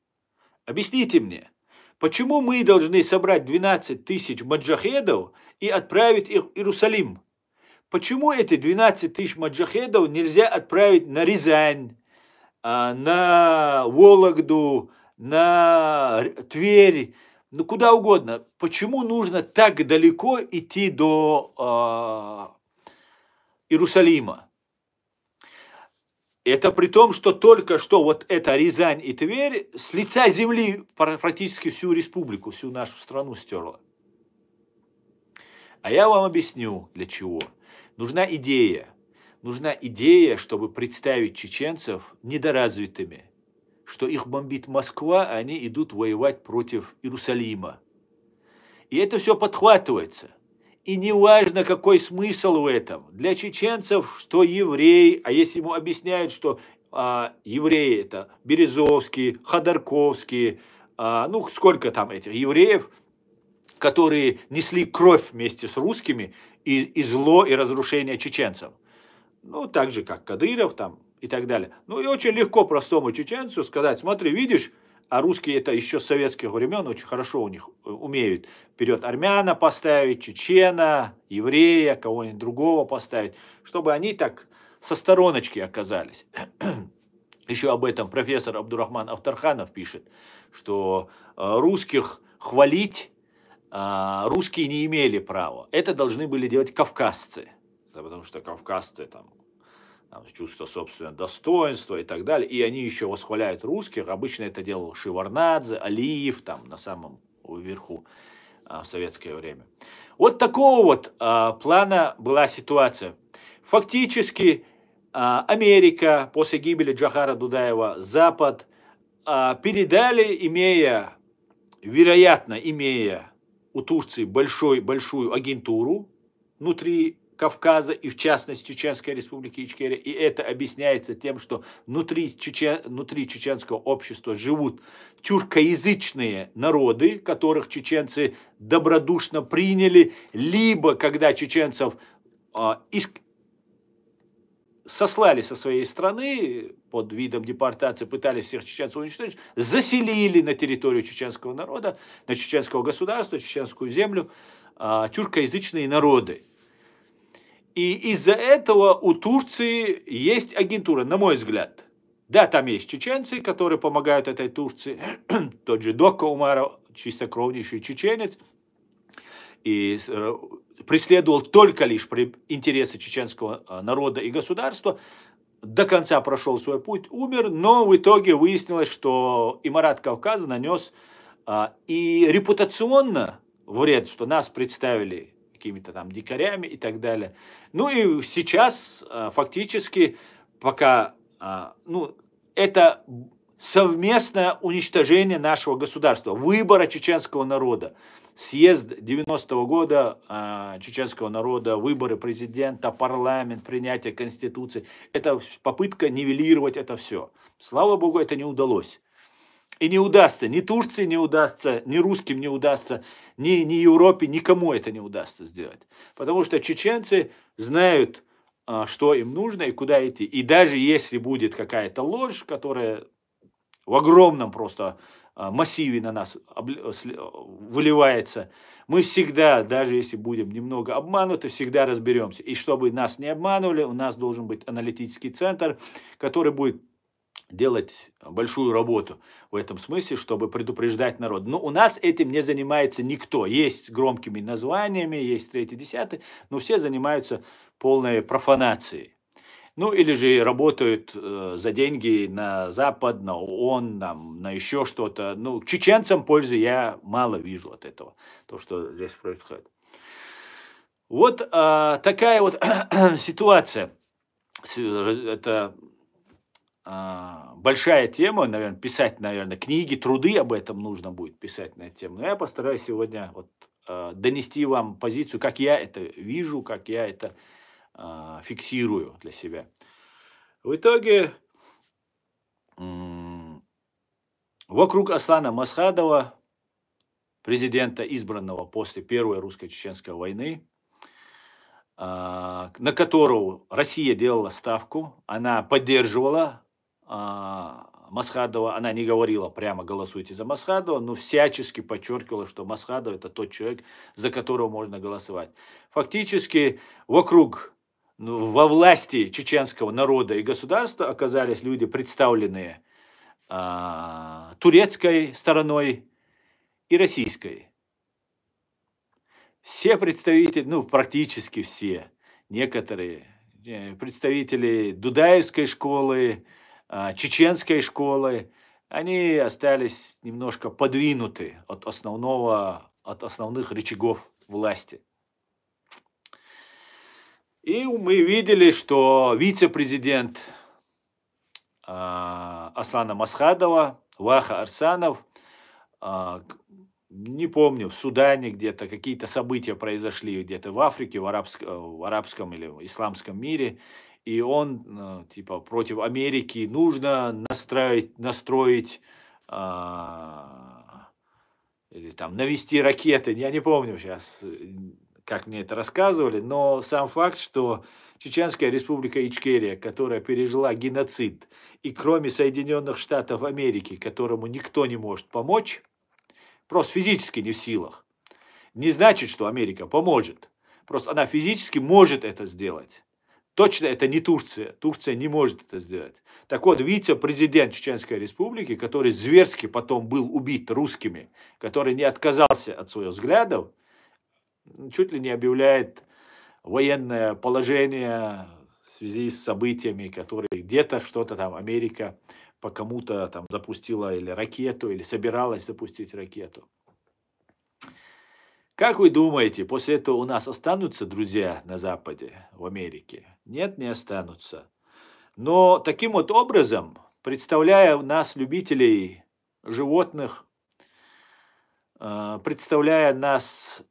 Объясните мне. Почему мы должны собрать 12 тысяч маджахедов и отправить их в Иерусалим? Почему эти 12 тысяч маджахедов нельзя отправить на Рязань, на Вологду, на Тверь, ну куда угодно? Почему нужно так далеко идти до Иерусалима? Это при том, что только что вот эта Рязань и Тверь с лица земли практически всю республику, всю нашу страну стерла. А я вам объясню, для чего. Нужна идея. Нужна идея, чтобы представить чеченцев недоразвитыми, что их бомбит Москва, а они идут воевать против Иерусалима. И это все подхватывается. И не важно, какой смысл в этом. Для чеченцев, что еврей, а если ему объясняют, что евреи это Березовский, Ходорковский, ну сколько там этих евреев, которые несли кровь вместе с русскими и зло, и разрушение чеченцев. Ну, так же, как Кадыров там и так далее. Ну, и очень легко простому чеченцу сказать, смотри, видишь, а русские это еще с советских времен очень хорошо у них умеют. Вперед армяна поставить, чечена, еврея, кого-нибудь другого поставить, чтобы они так со стороночки оказались. Еще об этом профессор Абдурахман Автарханов пишет, что русских хвалить русские не имели права. Это должны были делать кавказцы. Потому что кавказцы там чувство собственного достоинства и так далее. И они еще восхваляют русских. Обычно это делал Шеварнадзе, Алиев там на самом верху в советское время. Вот такого вот плана была ситуация. Фактически Америка после гибели Джохара Дудаева, Запад передали, вероятно, имея у Турции большую агентуру внутри Кавказа и в частности Чеченской Республики Ичкерия. И это объясняется тем, что внутри чеченского общества живут тюркоязычные народы, которых чеченцы добродушно приняли, либо когда чеченцев сослали со своей страны под видом депортации, пытались всех чеченцев уничтожить, заселили на территорию чеченского народа, на чеченского государства, чеченскую землю тюркоязычные народы. И из-за этого у Турции есть агентура, на мой взгляд. Да, там есть чеченцы, которые помогают этой Турции. Тот же Дока Умаров, чистокровнейший чеченец, и преследовал только лишь интересы чеченского народа и государства. До конца прошел свой путь, умер, но в итоге выяснилось, что Имарат Кавказа нанес и репутационно вред, что нас представили какими-то там дикарями и так далее. Ну и сейчас фактически пока, это совместное уничтожение нашего государства, выбора чеченского народа. Съезд 90-го года чеченского народа, выборы президента, парламент, принятие конституции. Это попытка нивелировать это все. Слава богу, это не удалось. И не удастся, ни Турции не удастся, ни русским не удастся, ни Европе, никому это не удастся сделать. Потому что чеченцы знают, что им нужно и куда идти. И даже если будет какая-то ложь, которая в огромном просто массиве на нас выливается. Мы всегда, даже если будем немного обмануты, всегда разберемся. И чтобы нас не обманывали, у нас должен быть аналитический центр, который будет делать большую работу в этом смысле, чтобы предупреждать народ. Но у нас этим не занимается никто. Есть громкими названиями, есть третий, десятый, но все занимаются полной профанацией. Ну, или же работают за деньги на Запад, на ООН, на еще что-то. Ну, чеченцам пользы я мало вижу от этого, то, что здесь происходит. Вот такая вот ситуация. Это большая тема, наверное, писать, наверное, книги, труды об этом нужно будет писать на эту тему. Но я постараюсь сегодня вот, донести вам позицию, как я это вижу, как я это фиксирую для себя. В итоге вокруг Аслана Масхадова, президента, избранного после Первой русско-чеченской войны, на которого Россия делала ставку, она поддерживала Масхадова, она не говорила прямо голосуйте за Масхадова, но всячески подчеркивала, что Масхадов это тот человек, за которого можно голосовать. Фактически вокруг, во власти чеченского народа и государства оказались люди, представленные турецкой стороной и российской. Все представители, ну практически все, некоторые представители Дудаевской школы, чеченской школы, они остались немножко подвинуты от основных рычагов власти. И мы видели, что вице-президент Аслана Масхадова, Ваха Арсанов, не помню, в Судане где-то какие-то события произошли, где-то в Африке, в арабском или исламском мире, и он, типа, против Америки нужно настроить или там навести ракеты, я не помню сейчас, как мне это рассказывали, но сам факт, что Чеченская республика Ичкерия, которая пережила геноцид, и кроме Соединенных Штатов Америки, которому никто не может помочь, просто физически не в силах, не значит, что Америка поможет. Просто она физически может это сделать. Точно это не Турция. Турция не может это сделать. Так вот, вице-президент Чеченской республики, который зверски потом был убит русскими, который не отказался от своих взглядов, чуть ли не объявляет военное положение в связи с событиями, которые где-то что-то там Америка по кому-то там запустила или ракету, или собиралась запустить ракету. Как вы думаете, после этого у нас останутся друзья на Западе, в Америке? Нет, не останутся. Но таким вот образом, представляя нас, любителей животных, представляя нас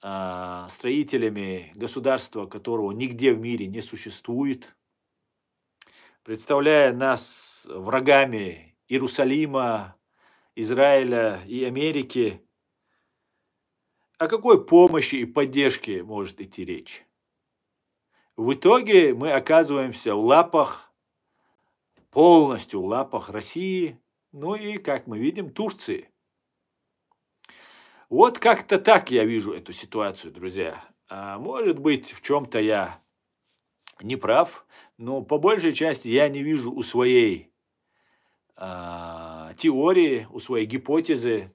строителями государства, которого нигде в мире не существует, представляя нас врагами Иерусалима, Израиля и Америки, о какой помощи и поддержке может идти речь? В итоге мы оказываемся в лапах, полностью в лапах России, ну и, как мы видим, Турции. Вот как-то так я вижу эту ситуацию, друзья. Может быть, в чем-то я не прав, но по большей части я не вижу у своей теории, у своей гипотезы,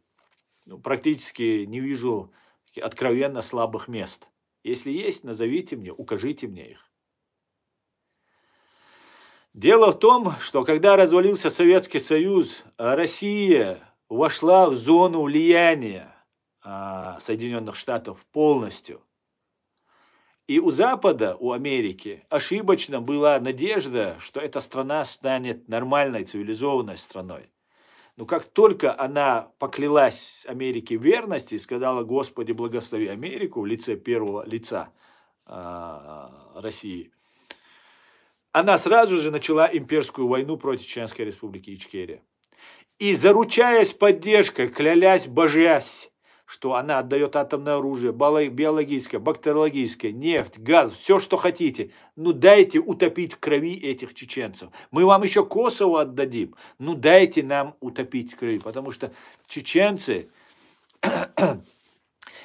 практически не вижу откровенно слабых мест. Если есть, назовите мне, укажите мне их. Дело в том, что когда развалился Советский Союз, Россия вошла в зону влияния Соединенных Штатов полностью. И у Запада, у Америки, ошибочно была надежда, что эта страна станет нормальной, цивилизованной страной. Но как только она поклялась Америке в верности и сказала: Господи, благослови Америку в лице первого лица России, она сразу же начала имперскую войну против Чеченской республики Ичкерия. И заручаясь поддержкой, клялясь, божась, что она отдает атомное оружие, биологическое, бактериологическое, нефть, газ, все, что хотите. Ну дайте утопить в крови этих чеченцев. Мы вам еще Косово отдадим. Ну дайте нам утопить в крови, потому что чеченцы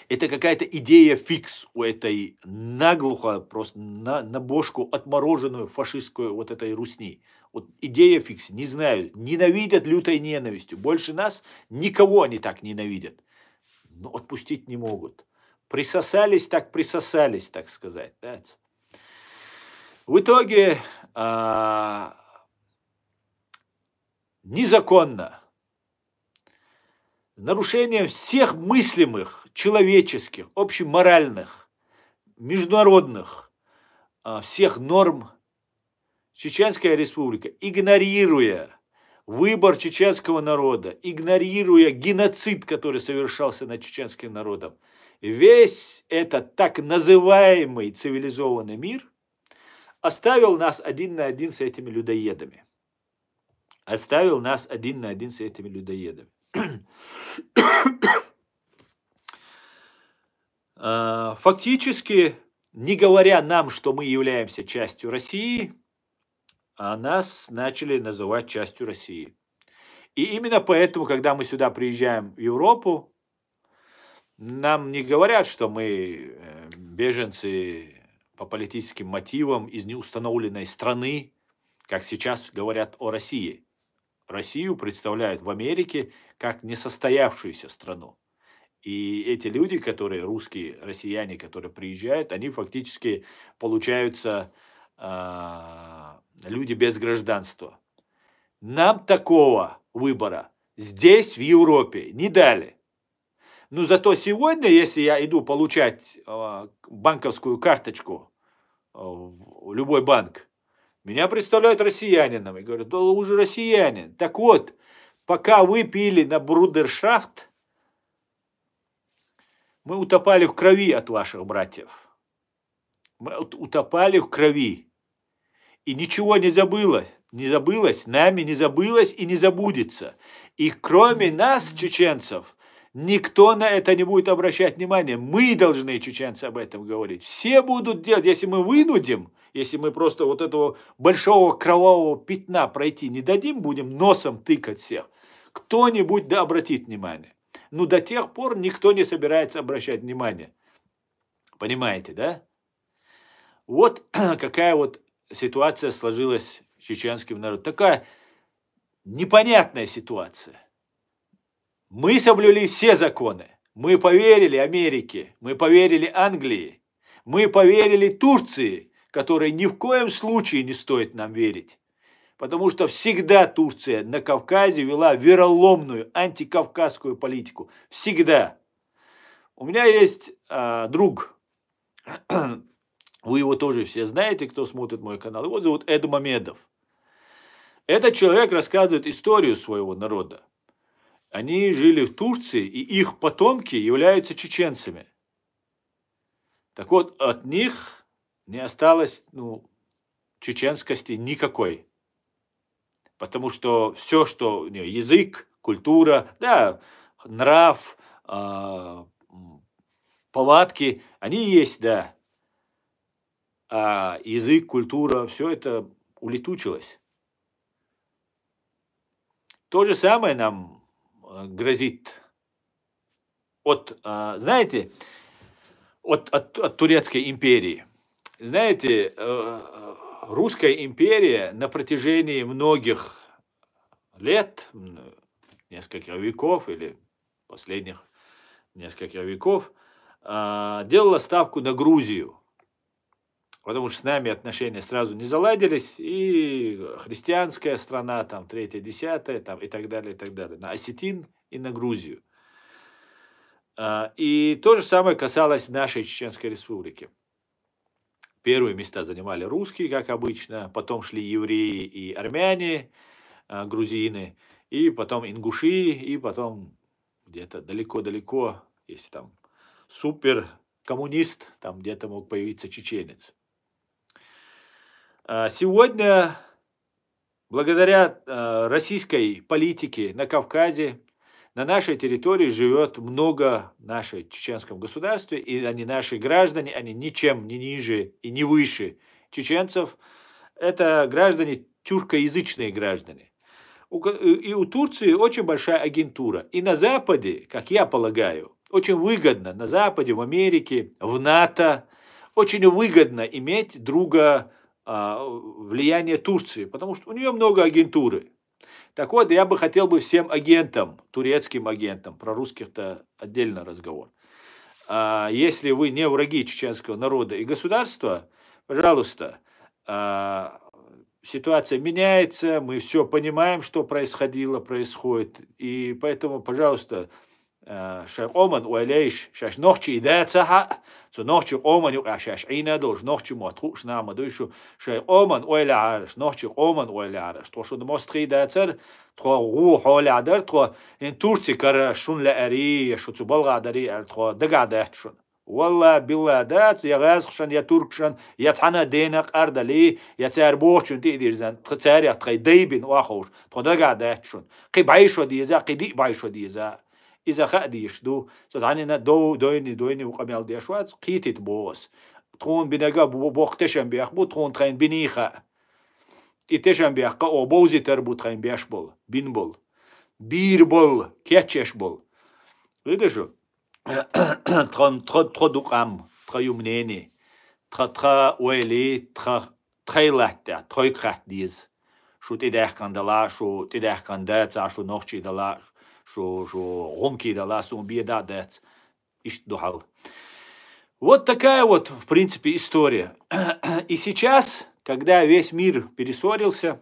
это какая-то идея фикс у этой наглухо, просто на бошку отмороженную фашистскую вот этой русни. Вот идея фикс, не знаю, ненавидят лютой ненавистью. Больше нас никого они так ненавидят. Но отпустить не могут. Присосались, так сказать. Да? В итоге незаконно, нарушением всех мыслимых, человеческих, общеморальных, международных, всех норм, Чеченская республика, игнорируя выбор чеченского народа, игнорируя геноцид, который совершался над чеченским народом, весь этот так называемый цивилизованный мир оставил нас один на один с этими людоедами. Оставил нас один на один с этими людоедами. Фактически, не говоря нам, что мы являемся частью России, нас начали называть частью России. И именно поэтому, когда мы сюда приезжаем в Европу, нам не говорят, что мы беженцы по политическим мотивам из неустановленной страны, как сейчас говорят о России. Россию представляют в Америке как несостоявшуюся страну. И эти люди, которые русские, россияне, которые приезжают, они фактически получаются люди без гражданства. Нам такого выбора здесь, в Европе, не дали. Но зато сегодня, если я иду получать банковскую карточку в любой банк, меня представляют россиянином и говорят, да вы же россиянин. Так вот, пока вы пили на брудершафт, мы утопали в крови от ваших братьев. Мы утопали в крови. И ничего не забылось, нами не забылось и не забудется. И кроме нас, чеченцев, никто на это не будет обращать внимания. Мы должны, чеченцы, об этом говорить. Все будут делать, если мы вынудим, если мы просто вот этого большого кровавого пятна пройти не дадим, будем носом тыкать всех, кто-нибудь да обратит внимание. Но до тех пор никто не собирается обращать внимание. Понимаете, да? Вот какая вот ситуация сложилась с чеченским народом. Такая непонятная ситуация. Мы соблюли все законы. Мы поверили Америке, мы поверили Англии, мы поверили Турции, которой ни в коем случае не стоит нам верить. Потому что всегда Турция на Кавказе вела вероломную антикавказскую политику. Всегда. У меня есть друг, вы его тоже все знаете, кто смотрит мой канал. Его зовут Эд Мамедов. Этот человек рассказывает историю своего народа. Они жили в Турции, и их потомки являются чеченцами. Так вот, от них не осталось чеченскости никакой. Потому что все, что язык, культура, да, нрав, повадки, они есть, да. А язык, культура, все это улетучилось. То же самое нам грозит знаете, от Турецкой империи. Знаете, Русская империя на протяжении многих лет, нескольких веков или последних нескольких веков, делала ставку на Грузию. Потому что с нами отношения сразу не заладились, и христианская страна, там, 3-я, 10-я, там, и так далее, на осетин и на Грузию. И то же самое касалось нашей Чеченской республики. Первые места занимали русские, как обычно, потом шли евреи и армяне, грузины, и потом ингуши, и потом где-то далеко-далеко, если там супер коммунист, там где-то мог появиться чеченец. Сегодня, благодаря российской политике на Кавказе, на нашей территории живет много нашей чеченском государстве, и они наши граждане, они ничем не ниже и не выше чеченцев. Это граждане, тюркоязычные граждане. И у Турции очень большая агентура. И на Западе, как я полагаю, очень выгодно, на Западе, в Америке, в НАТО, очень выгодно иметь друга влияния Турции, потому что у нее много агентуры. Так вот, я бы хотел бы всем агентам, турецким агентам, про русских-то отдельно разговор. Если вы не враги чеченского народа и государства, пожалуйста, ситуация меняется, мы все понимаем, что происходило, происходит, и поэтому, пожалуйста, шаш оман уайлейш, шаш нохчи идеяцаха, so нохчи оман юк шаш ина долж, нохчи муатхуш нама дуйшу, шаш оман уайляраш, нохчи оман уайляраш, то что мостри идеяцар, то ру холядар, то ин Турци кара шун ла ари, шуцу болгадари, то дагадат шун. والله بالله دات يا غازخشن يا تركشن يا تحنا دينق أردلي يا تعربوشن تقدر زين تخسر تخي ديبن واخوش تخدا قعدتشن قي بعيش وديزا قي دي بعيش وديزا إذا خديش دو صدقني دو دويني وقبل دي شوات قيتت بوس تكون بنجا بوقتشن بيخبو تكون تخين بنيخة إتشن بيخقا أو بوزي تربو تخين بيشبل بينبل بيربل كيتشبل видишь شو тро дукам, тро юмнени, тро уэли, трейлатта, тройкрат диз. Шо тидах кандала, шо тидах кандец, а шо ночи дала, шо ромки дала, сум беда дец. Ишт духал. Вот такая вот, в принципе, история. И сейчас, когда весь мир перессорился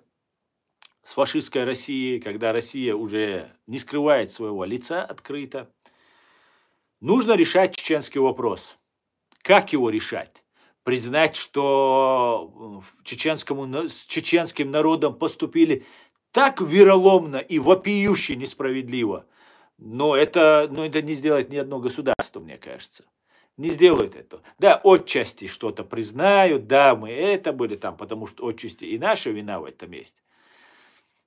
с фашистской Россией, когда Россия уже не скрывает своего лица открыто, нужно решать чеченский вопрос. Как его решать? Признать, что с чеченским народом поступили так вероломно и вопиюще несправедливо. Но это не сделает ни одно государство, мне кажется. Не сделают это. Да, отчасти что-то признают, да, мы это были там, потому что отчасти и наша вина в этом месте.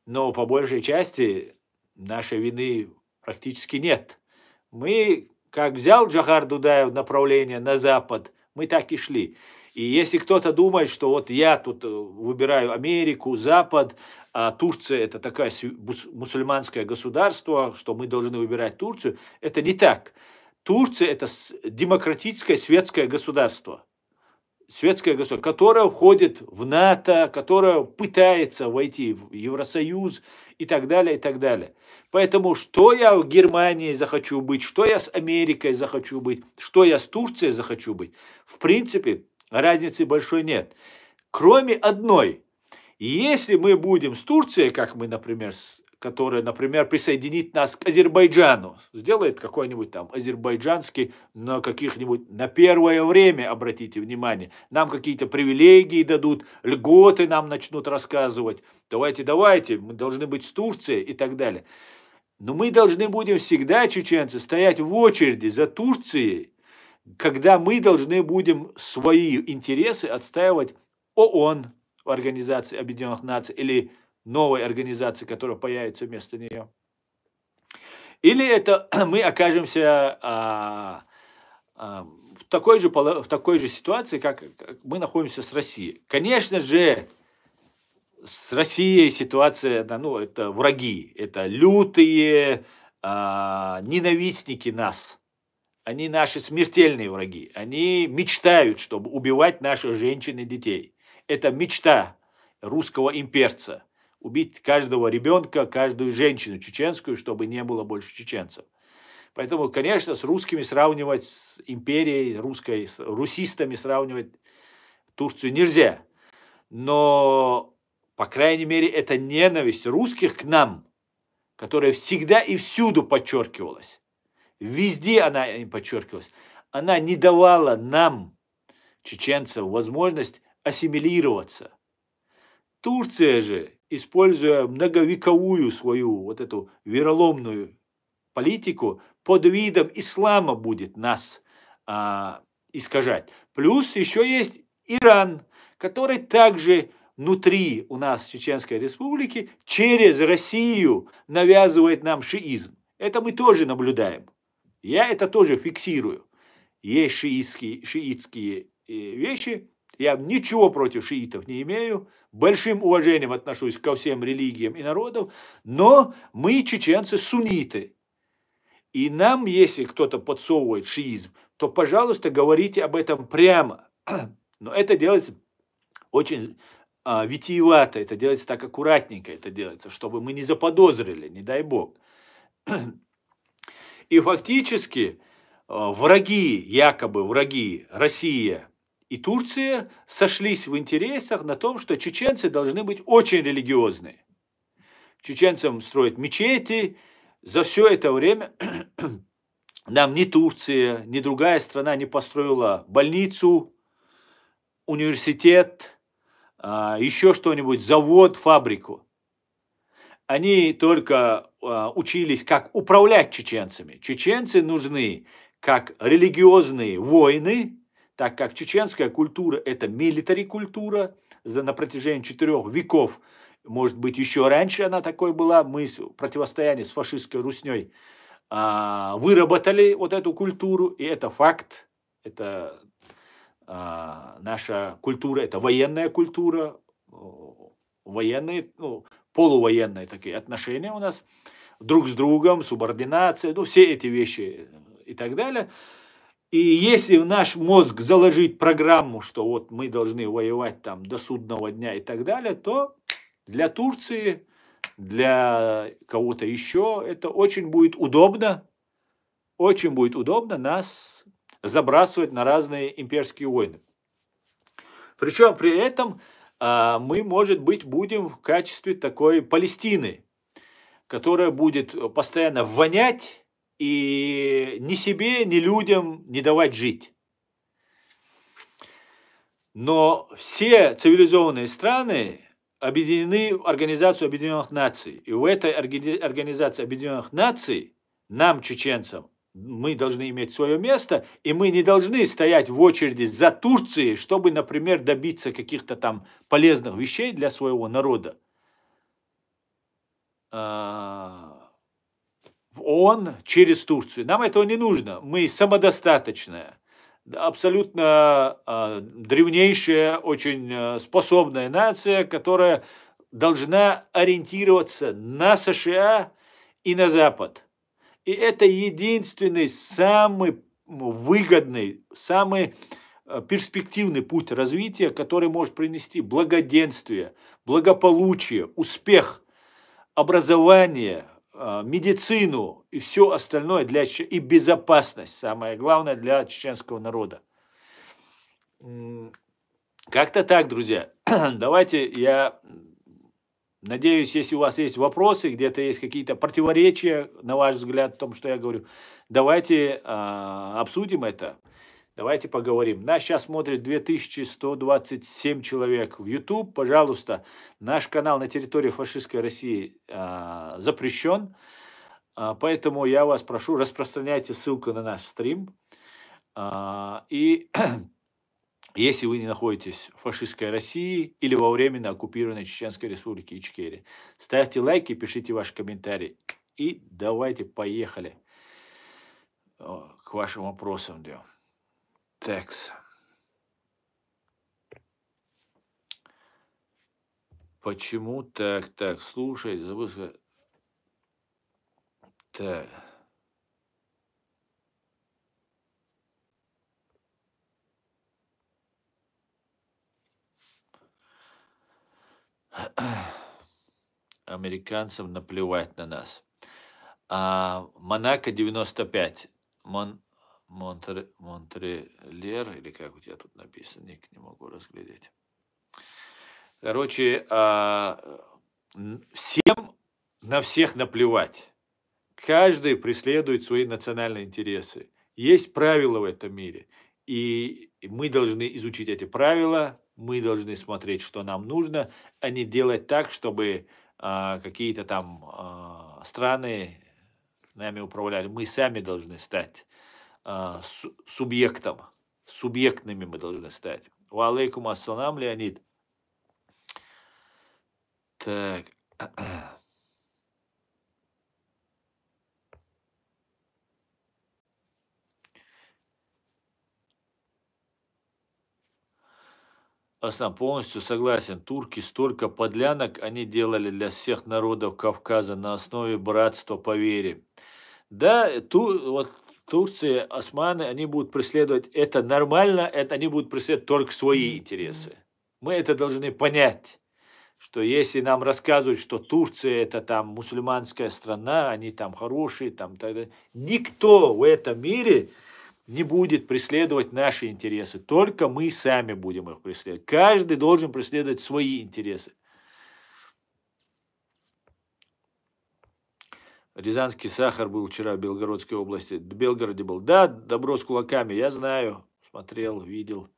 Но по большей части нашей вины практически нет. Мы... Как взял Джохар Дудаев направление на Запад, мы так и шли. И если кто-то думает, что вот я тут выбираю Америку, Запад, а Турция это такое мусульманское государство, что мы должны выбирать Турцию, это не так. Турция это демократическое светское государство. Светское государство, которое входит в НАТО, которое пытается войти в Евросоюз и так далее, и так далее. Поэтому что я в Германии захочу быть, что я с Америкой захочу быть, что я с Турцией захочу быть, в принципе, разницы большой нет. Кроме одной. Если мы будем с Турцией, как мы, например, которая, например, присоединит нас к Азербайджану, сделает какой-нибудь там азербайджанский на каких-нибудь, на первое время, обратите внимание, нам какие-то привилегии дадут, льготы нам начнут рассказывать, давайте, мы должны быть с Турцией и так далее. Но мы должны будем всегда, чеченцы, стоять в очереди за Турцией, когда мы должны будем свои интересы отстаивать ООН, в Организации Объединенных Наций, или новой организации, которая появится вместо нее. Или это мы окажемся в такой же ситуации, как мы находимся с Россией. Конечно же, с Россией ситуация, это враги, это лютые ненавистники нас. Они наши смертельные враги. Они мечтают, чтобы убивать наших женщин и детей. Это мечта русского имперца. Убить каждого ребенка, каждую женщину чеченскую, чтобы не было больше чеченцев. Поэтому, конечно, с русскими сравнивать, с империей русской, с русистами сравнивать Турцию нельзя. Но, по крайней мере, это ненависть русских к нам, которая всегда и всюду подчеркивалась. Везде она подчеркивалась. Она не давала нам, чеченцам, возможность ассимилироваться. Турция же, используя многовековую свою вот эту вероломную политику, под видом ислама будет нас искажать. Плюс еще есть Иран, который также внутри у нас Чеченской Республики через Россию навязывает нам шиизм. Это мы тоже наблюдаем. Я это тоже фиксирую. Есть шиитские вещи. Я ничего против шиитов не имею. Большим уважением отношусь ко всем религиям и народам. Но мы, чеченцы, сунниты. И нам, если кто-то подсовывает шиизм, то, пожалуйста, говорите об этом прямо. Но это делается очень витиевато, это делается так аккуратненько, это делается, чтобы мы не заподозрили, не дай бог. И фактически враги, якобы враги Россия и Турция сошлись в интересах на том, что чеченцы должны быть очень религиозные. Чеченцам строят мечети. За все это время нам ни Турция, ни другая страна не построила больницу, университет, еще что-нибудь, завод, фабрику. Они только учились, как управлять чеченцами. Чеченцы нужны как религиозные воины, так как чеченская культура – это милитари-культура. На протяжении 4 веков, может быть, еще раньше она такой была, мы в противостоянии с фашистской русней выработали вот эту культуру, и это факт, это наша культура, это военная культура, военные, ну, полувоенные такие отношения у нас друг с другом, субординация, ну, все эти вещи и так далее. И если в наш мозг заложить программу, что вот мы должны воевать там до судного дня и так далее, то для Турции, для кого-то еще это очень будет удобно нас забрасывать на разные имперские войны. Причем при этом мы, может быть, будем в качестве такой Палестины, которая будет постоянно вонять и ни себе, ни людям не давать жить. Но все цивилизованные страны объединены в Организацию Объединенных Наций. И в этой Организации Объединенных Наций нам, чеченцам, мы должны иметь свое место, и мы не должны стоять в очереди за Турцией, чтобы, например, добиться каких-то там полезных вещей для своего народа. В ООН через Турцию. Нам этого не нужно. Мы самодостаточная, абсолютно древнейшая, очень способная нация, которая должна ориентироваться на США и на Запад. И это единственный, самый выгодный, самый перспективный путь развития, который может принести благоденствие, благополучие, успех, образование, медицину и все остальное и безопасность, самое главное для чеченского народа. Как-то так, друзья. Давайте, я надеюсь, если у вас есть вопросы, где-то есть какие-то противоречия, на ваш взгляд, в том, что я говорю, давайте обсудим это. Давайте поговорим. Нас сейчас смотрит 2127 человек в YouTube. Пожалуйста, наш канал на территории фашистской России запрещен. Поэтому я вас прошу, распространяйте ссылку на наш стрим. И если вы не находитесь в фашистской России или во временно оккупированной Чеченской Республике Ичкерия, ставьте лайки, пишите ваши комментарии. И давайте поехали к вашим вопросам. Текст. Почему так? Так, слушай, забыл сказать. Так. Американцам наплевать на нас. Монако 95. Монтрелер, или как у тебя тут написано, ник не могу разглядеть. Короче, всем на всех наплевать. Каждый преследует свои национальные интересы. Есть правила в этом мире. И мы должны изучить эти правила, мы должны смотреть, что нам нужно, а не делать так, чтобы какие-то там страны нами управляли. Мы сами должны стать субъектом. Субъектными мы должны стать. Ва алейкум ассалам, Леонид. Так. Аслан, полностью согласен. Турки столько подлянок они делали для всех народов Кавказа на основе братства по вере. Да, вот Турция, османы, они будут преследовать, это нормально, это они будут преследовать только свои интересы. Мы это должны понять, что если нам рассказывают, что Турция это там мусульманская страна, они там хорошие, там, никто в этом мире не будет преследовать наши интересы, только мы сами будем их преследовать. Каждый должен преследовать свои интересы. Рязанский сахар был вчера в Белгородской области. В Белгороде был. Да, добро с кулаками, я знаю. Смотрел, видел.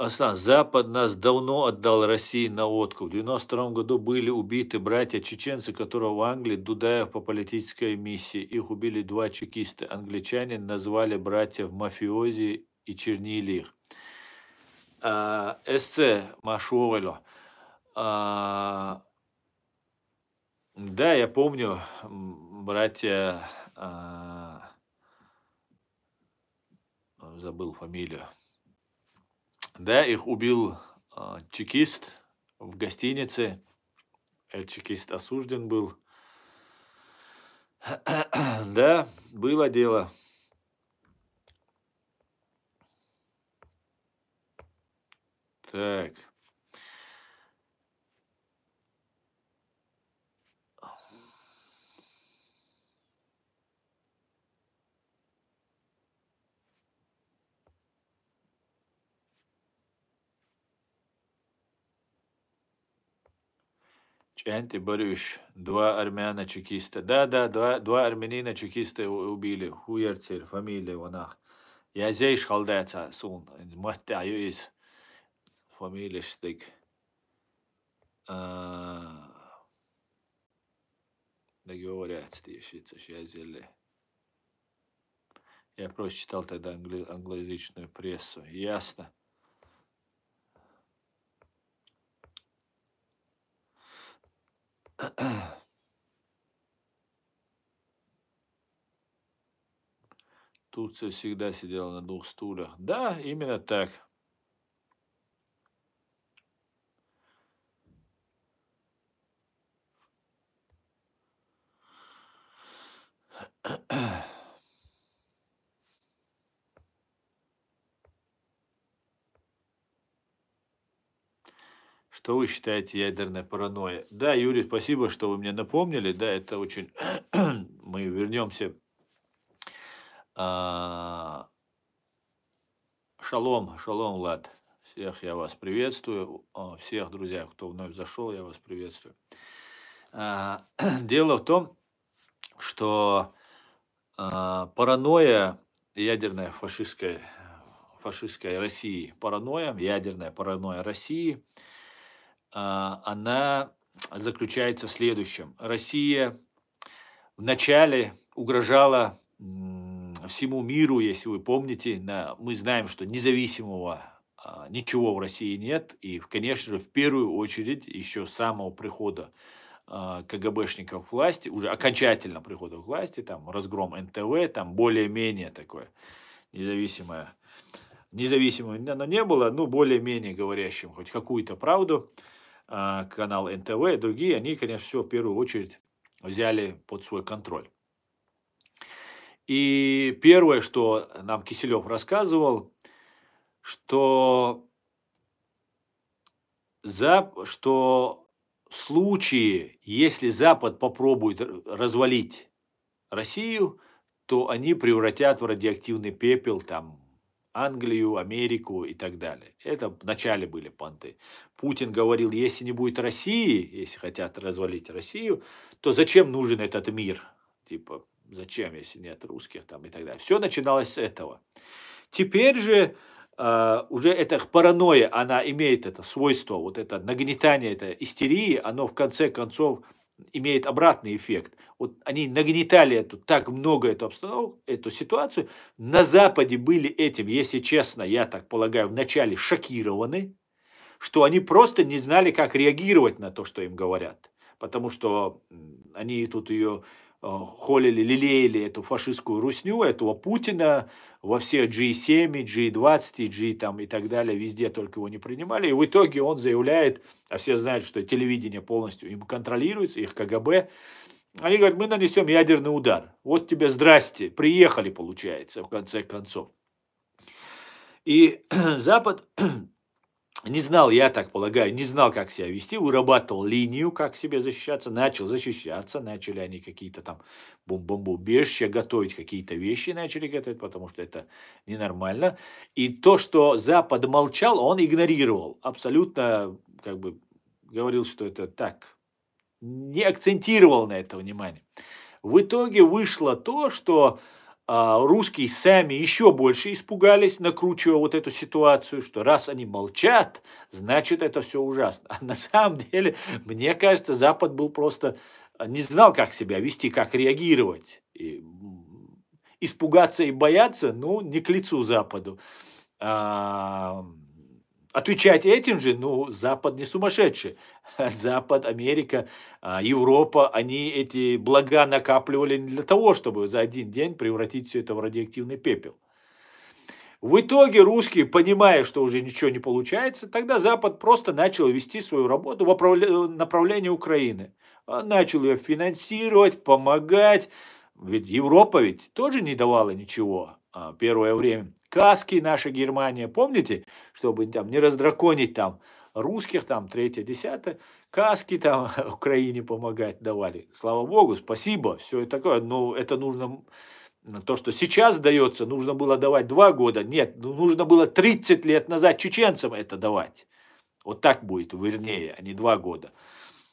Аслан, Запад нас давно отдал России на откуп. В 92 году были убиты братья-чеченцы, которые в Англии, Дудаев по политической миссии. Их убили 2 чекиста. Англичане назвали братьев мафиози и чернили их. СЦ Машуэлю. Да, я помню, братья, забыл фамилию. Да, их убил чекист в гостинице. Этот чекист осужден был. Да, было дело. Так. Чанти Борюш, 2 армяна чекиста. Да, два армянина чекиста убили. Хуерцер, фамилия она. Я здесь халдается сун. Маттаю из фамилия штык. Да говорят, я просто читал тогда англоязычную прессу. Ясно. Турция всегда сидела на 2 стульях. Да, именно так. Что вы считаете ядерной паранойей? Да, Юрий, спасибо, что вы мне напомнили. Да, это очень... Мы вернемся. Шалом, шалом, Влад. Всех я вас приветствую. Всех, друзья, кто вновь зашел, я вас приветствую. Дело в том, что паранойя ядерная фашистской России, ядерная паранойя России, она заключается в следующем. Россия вначале угрожала всему миру, если вы помните, мы знаем, что независимого ничего в России нет, и, конечно же, в первую очередь, еще с самого прихода КГБшников к власти, уже окончательно прихода к власти, там разгром НТВ, там более-менее такое независимое, оно не было, но более-менее говорящим хоть какую-то правду, канал НТВ и другие, они, конечно, все в первую очередь взяли под свой контроль. И первое, что нам Киселев рассказывал, что в случае, если Запад попробует развалить Россию, то они превратят в радиоактивный пепел там Англию, Америку и так далее. Это в начале были понты. Путин говорил, если не будет России, если хотят развалить Россию, то зачем нужен этот мир? Типа, зачем, если нет русских там и так далее. Все начиналось с этого. Теперь же уже эта паранойя, она имеет это свойство, вот это нагнетание, это истерии, оно в конце концов имеет обратный эффект. Вот они нагнетали так много эту обстановку, эту ситуацию. На Западе были этим, если честно, я так полагаю, вначале шокированы, что они просто не знали, как реагировать на то, что им говорят. Потому что они тут ее холили, лелеяли эту фашистскую русню, этого Путина во всех G7, G20, G там и так далее, везде только его не принимали. И в итоге он заявляет, а все знают, что телевидение полностью им контролируется, их КГБ. Они говорят, мы нанесем ядерный удар. Вот тебе здрасте, приехали, получается, в конце концов. И Запад не знал, я так полагаю, не знал, как себя вести, вырабатывал линию, как себе защищаться, начал защищаться, начали они какие-то там бомбоубежища готовить, какие-то вещи начали готовить, потому что это ненормально. И то, что Запад молчал, он игнорировал, абсолютно как бы говорил, что это так, не акцентировал на это внимание. В итоге вышло то, что русские сами еще больше испугались, накручивая вот эту ситуацию, что раз они молчат, значит это все ужасно. А на самом деле, мне кажется, Запад был просто не знал, как себя вести, как реагировать. И испугаться и бояться, ну, не к лицу Западу. Отвечать этим же, ну, Запад не сумасшедший. Запад, Америка, Европа, они эти блага накапливали не для того, чтобы за один день превратить все это в радиоактивный пепел. В итоге русские, понимая, что уже ничего не получается, тогда Запад просто начал вести свою работу в направлении Украины. Он начал ее финансировать, помогать. Ведь Европа ведь тоже не давала ничего первое время. Каски наша Германия, помните, чтобы там не раздраконить там русских, там третье, десятое, каски там Украине помогать давали. Слава Богу, спасибо, все это такое, но это нужно, то, что сейчас дается, нужно было давать 2 года, нет, нужно было 30 лет назад чеченцам это давать. Вот так будет, вернее, а не 2 года.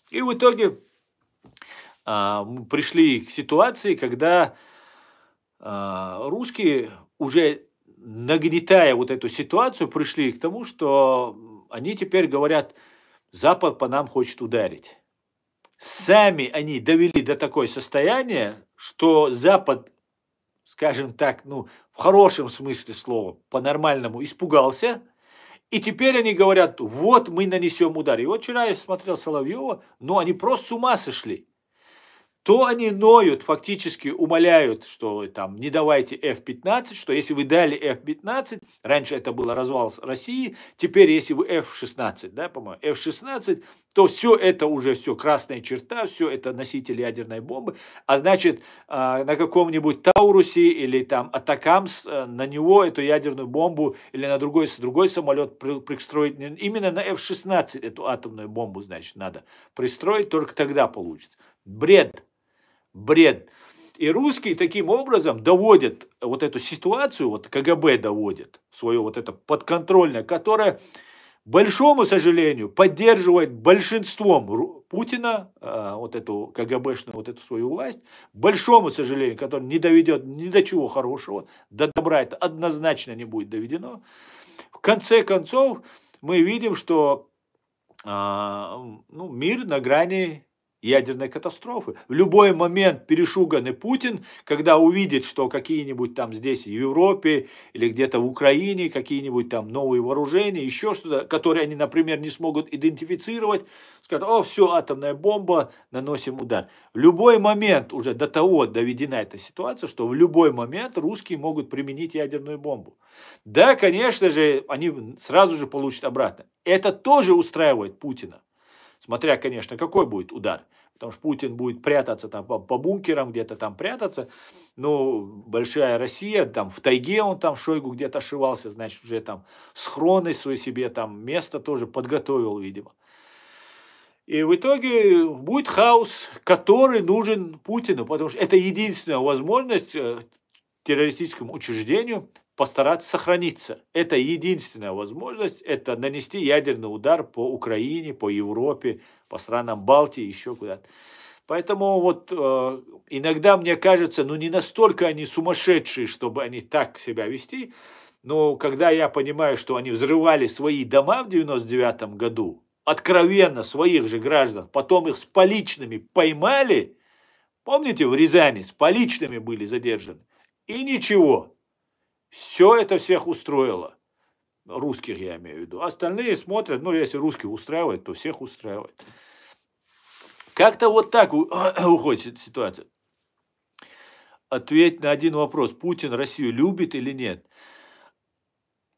И в итоге мы пришли к ситуации, когда русские уже нагнетая вот эту ситуацию, пришли к тому, что они теперь говорят, Запад по нам хочет ударить. Сами они довели до такое состояние, что Запад, скажем так, ну, в хорошем смысле слова, по-нормальному испугался, и теперь они говорят, вот мы нанесем удар. И вот вчера я смотрел Соловьева, но они просто с ума сошли. То они ноют, фактически умоляют, что там не давайте F-15, что если вы дали F-15, раньше это был развал России, теперь если вы F-16, да, по-моему, F-16, то все это уже все красная черта, все это носитель ядерной бомбы, а значит на каком-нибудь Таурусе или там Атакамс на него эту ядерную бомбу или на другой самолет пристроить, именно на F-16 эту атомную бомбу, значит, надо пристроить, только тогда получится. Бред. Бред. И русские таким образом доводят вот эту ситуацию, вот КГБ доводит, свое вот это подконтрольное, которое, большому сожалению, поддерживает большинством Путина, вот эту КГБшную, вот эту свою власть, большому сожалению, которое не доведет ни до чего хорошего, до добра это однозначно не будет доведено. В конце концов, мы видим, что мир на грани ядерной катастрофы. В любой момент перешуганный Путин, когда увидит, что какие-нибудь там здесь в Европе или где-то в Украине какие-нибудь там новые вооружения, еще что-то, которые они, например, не смогут идентифицировать, скажут, о, все, атомная бомба, наносим удар. В любой момент уже до того доведена эта ситуация, что в любой момент русские могут применить ядерную бомбу. Да, конечно же, они сразу же получат обратно. Это тоже устраивает Путина. Смотря, конечно, какой будет удар. Потому что Путин будет прятаться там по бункерам, где-то там прятаться. Ну, большая Россия, там в тайге он там, Шойгу где-то ошивался, значит, уже там схроны свой себе, там место тоже подготовил, видимо. И в итоге будет хаос, который нужен Путину, потому что это единственная возможность террористическому учреждению постараться сохраниться. Это единственная возможность, это нанести ядерный удар по Украине, по Европе, по странам Балтии, еще куда-то. Поэтому вот иногда мне кажется, ну не настолько они сумасшедшие, чтобы они так себя вести, но когда я понимаю, что они взрывали свои дома в 99 году, откровенно своих же граждан, потом их с поличными поймали, помните, в Рязани с поличными были задержаны, и ничего, все это всех устроило. Русских я имею в виду. Остальные смотрят, ну, если русских устраивает, то всех устраивает. Как-то вот так уходит ситуация. Ответь на один вопрос. Путин Россию любит или нет?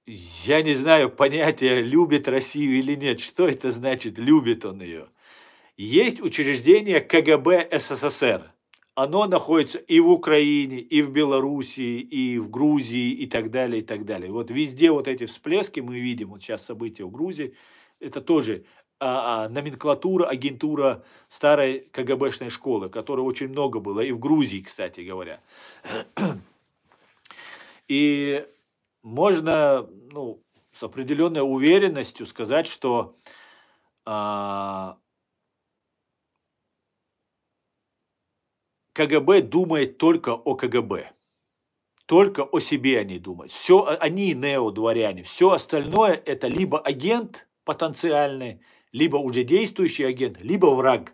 Я не знаю понятия, любит Россию или нет. Что это значит, любит он ее? Есть учреждение КГБ СССР. Оно находится и в Украине, и в Белоруссии, и в Грузии, и так далее, и так далее. Вот везде вот эти всплески мы видим, вот сейчас события в Грузии, это тоже номенклатура, агентура старой КГБшной школы, которой очень много было, и в Грузии, кстати говоря. И можно, ну, с определенной уверенностью сказать, что КГБ думает только о КГБ. Только о себе они думают. Все, они неодворяне. Все остальное это либо агент потенциальный, либо уже действующий агент, либо враг.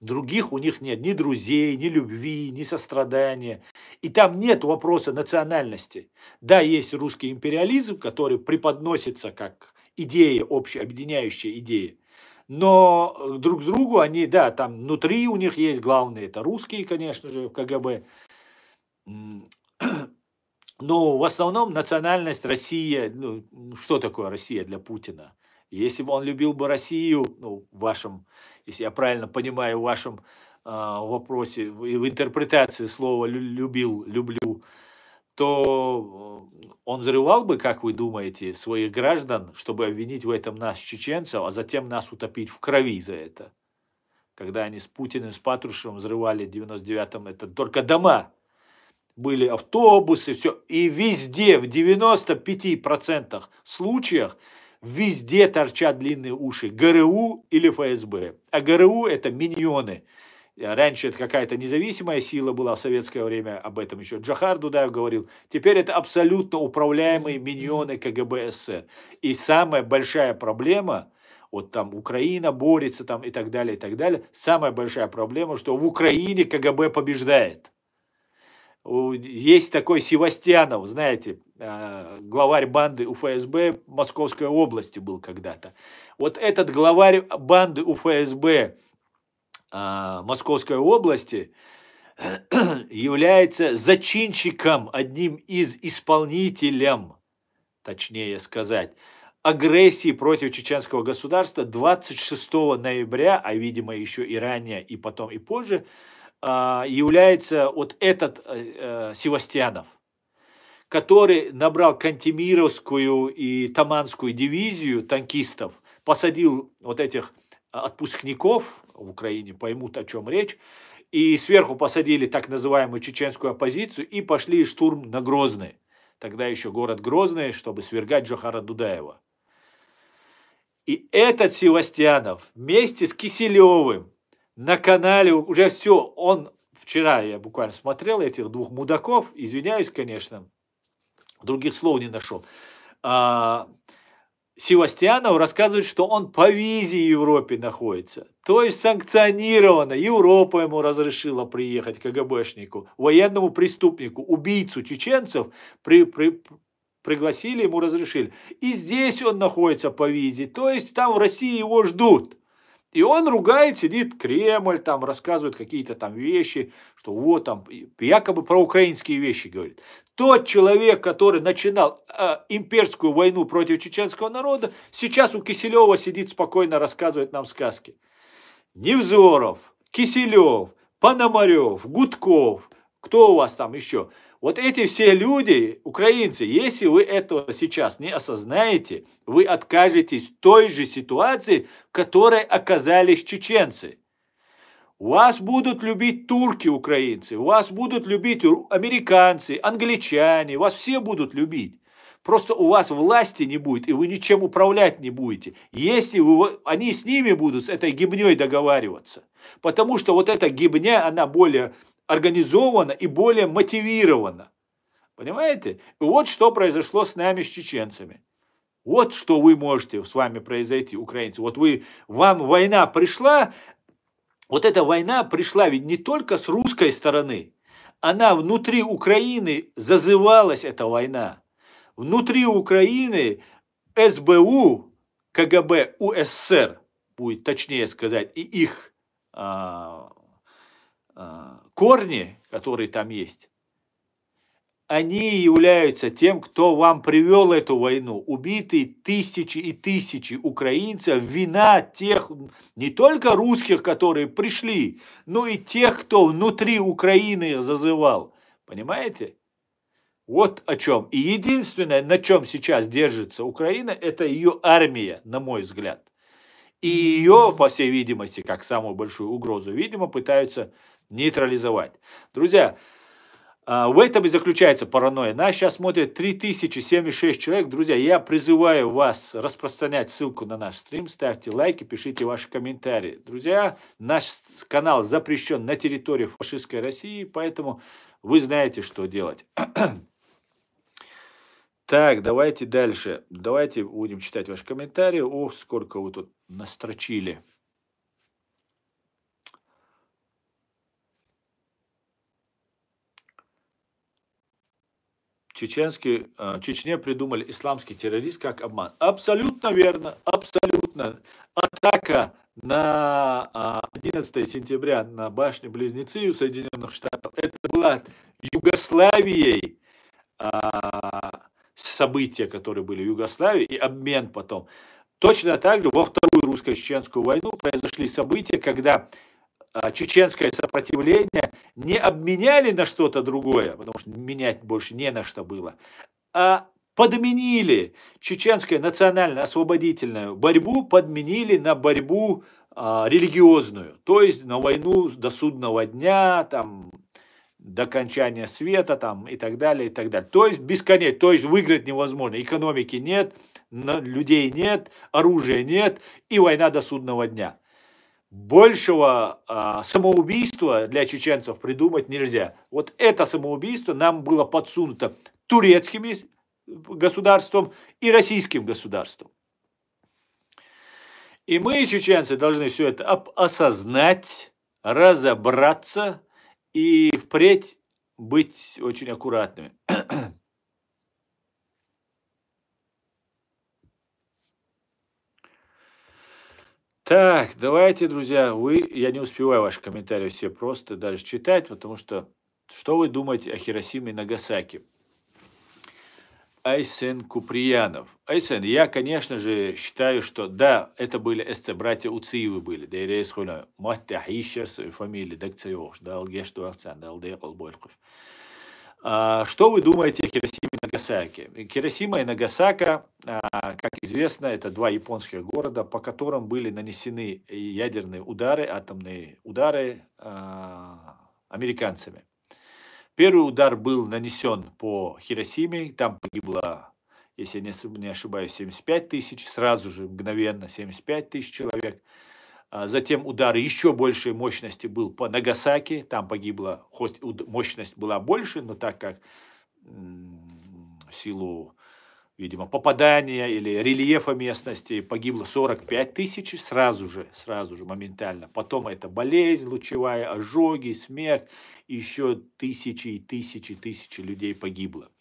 Других у них нет ни друзей, ни любви, ни сострадания. И там нет вопроса национальности. Да, есть русский империализм, который преподносится как идея, общая, объединяющая идея. Но друг к другу они, да, там внутри у них есть главные, это русские, конечно же, в КГБ. Но в основном национальность Россия, ну, что такое Россия для Путина? Если бы он любил бы Россию, ну, в вашем, если я правильно понимаю, в вашем вопросе, в интерпретации слова «любил», «люблю», то он взрывал бы, как вы думаете, своих граждан, чтобы обвинить в этом нас, чеченцев, а затем нас утопить в крови за это. Когда они с Путиным, с Патрушевым взрывали в 99-м, это только дома. Были автобусы, все. И везде, в 95% случаях, везде торчат длинные уши ГРУ или ФСБ. А ГРУ это миньоны. Раньше это какая-то независимая сила была в советское время, об этом еще Джохар Дудаев говорил. Теперь это абсолютно управляемые миньоны КГБ СССР. И самая большая проблема, вот там Украина борется там и так далее, самая большая проблема, что в Украине КГБ побеждает. Есть такой Севастьянов, знаете, главарь банды УФСБ Московской области был когда-то. Вот этот главарь банды УФСБ Московской области является зачинщиком, одним из исполнителей, точнее сказать, агрессии против чеченского государства 26 ноября, а видимо еще и ранее, и потом, и позже, является вот этот Севастьянов, который набрал Кантемировскую и Таманскую дивизию танкистов, посадил вот этих отпускников в Украине, поймут, о чем речь, и сверху посадили так называемую чеченскую оппозицию и пошли штурм на Грозный, тогда еще город Грозный, чтобы свергать Джохара Дудаева. И этот Севастьянов вместе с Киселевым на канале уже все, он вчера я буквально смотрел этих двух мудаков, извиняюсь, конечно, других слов не нашел. Севастьянов рассказывает, что он по визе в Европе находится. То есть санкционировано. Европа ему разрешила приехать КГБшнику, военному преступнику, убийцу чеченцев пригласили, ему разрешили. И здесь он находится по визе. То есть там в России его ждут. И он ругает, сидит Кремль, там рассказывает какие-то там вещи, что вот там, якобы про украинские вещи говорит. Тот человек, который начинал имперскую войну против чеченского народа, сейчас у Киселева сидит спокойно, рассказывает нам сказки. Невзоров, Киселев, Пономарев, Гудков, кто у вас там еще? Вот эти все люди, украинцы, если вы этого сейчас не осознаете, вы откажетесь в той же ситуации, в которой оказались чеченцы. Вас будут любить турки, украинцы, вас будут любить американцы, англичане, вас все будут любить. Просто у вас власти не будет, и вы ничем управлять не будете, если они с ними будут, с этой гибней договариваться. Потому что вот эта гибня, она более организована и более мотивирована. Понимаете? И вот что произошло с нами, с чеченцами. Вот что вы можете с вами произойти, украинцы. Вот вам война пришла, вот эта война пришла ведь не только с русской стороны, она внутри Украины зазывалась, эта война. Внутри Украины СБУ, КГБ УССР, будет точнее сказать, и их корни, которые там есть, они являются тем, кто вам привел эту войну. Убиты тысячи и тысячи украинцев. Вина тех, не только русских, которые пришли, но и тех, кто внутри Украины их зазывал. Понимаете? Вот о чем. И единственное, на чем сейчас держится Украина, это ее армия, на мой взгляд. И ее, по всей видимости, как самую большую угрозу, видимо, пытаются нейтрализовать. Друзья, в этом и заключается паранойя. Нас сейчас смотрит 3076 человек. Друзья, я призываю вас распространять ссылку на наш стрим, ставьте лайки, пишите ваши комментарии. Друзья, наш канал запрещен на территории фашистской России, поэтому вы знаете, что делать. Так, давайте дальше. Давайте будем читать ваши комментарии. Ох, сколько вы тут настрочили. Чечне придумали исламский террорист как обман. Абсолютно верно, абсолютно. Атака на 11 сентября на башни-близнецы у Соединенных Штатов, это была Югославией, события, которые были в Югославии, и обмен потом. Точно так же во Вторую русско-чеченскую войну произошли события, когда чеченское сопротивление не обменяли на что-то другое, потому что менять больше не на что было, а подменили чеченскую национально-освободительную борьбу, подменили на борьбу религиозную, то есть на войну до судного дня, там, до окончания света там, и так далее, и так далее. То есть бесконечно, то есть выиграть невозможно. Экономики нет, людей нет, оружия нет, и война до судного дня. Большего самоубийства для чеченцев придумать нельзя. Вот это самоубийство нам было подсунуто турецким государством и российским государством. И мы, чеченцы, должны все это осознать, разобраться и впредь быть очень аккуратными. Так, давайте, друзья, я не успеваю ваши комментарии все просто даже читать, потому что вы думаете о Хиросиме и Нагасаки? Айсен Куприянов. Айсен, я, конечно же, считаю, что да, это были братья Уциевы были, да и рейсхуна, мать Ахишерс и фамилии, дакциош, да, алгешту акцент, да, алдеял бойхуш. Что вы думаете о Хиросиме и Нагасаки? Хиросима и Нагасака, как известно, это два японских города, по которым были нанесены ядерные удары, атомные удары американцами. Первый удар был нанесен по Хиросиме, там погибло, если я не ошибаюсь, 75 тысяч, сразу же мгновенно 75 тысяч человек. Затем удар еще большей мощности был по Нагасаки, там погибло, хоть мощность была больше, но так как в силу, видимо, попадания или рельефа местности погибло 45 тысяч сразу же, моментально. Потом это болезнь лучевая, ожоги, смерть, еще тысячи и тысячи людей погибло.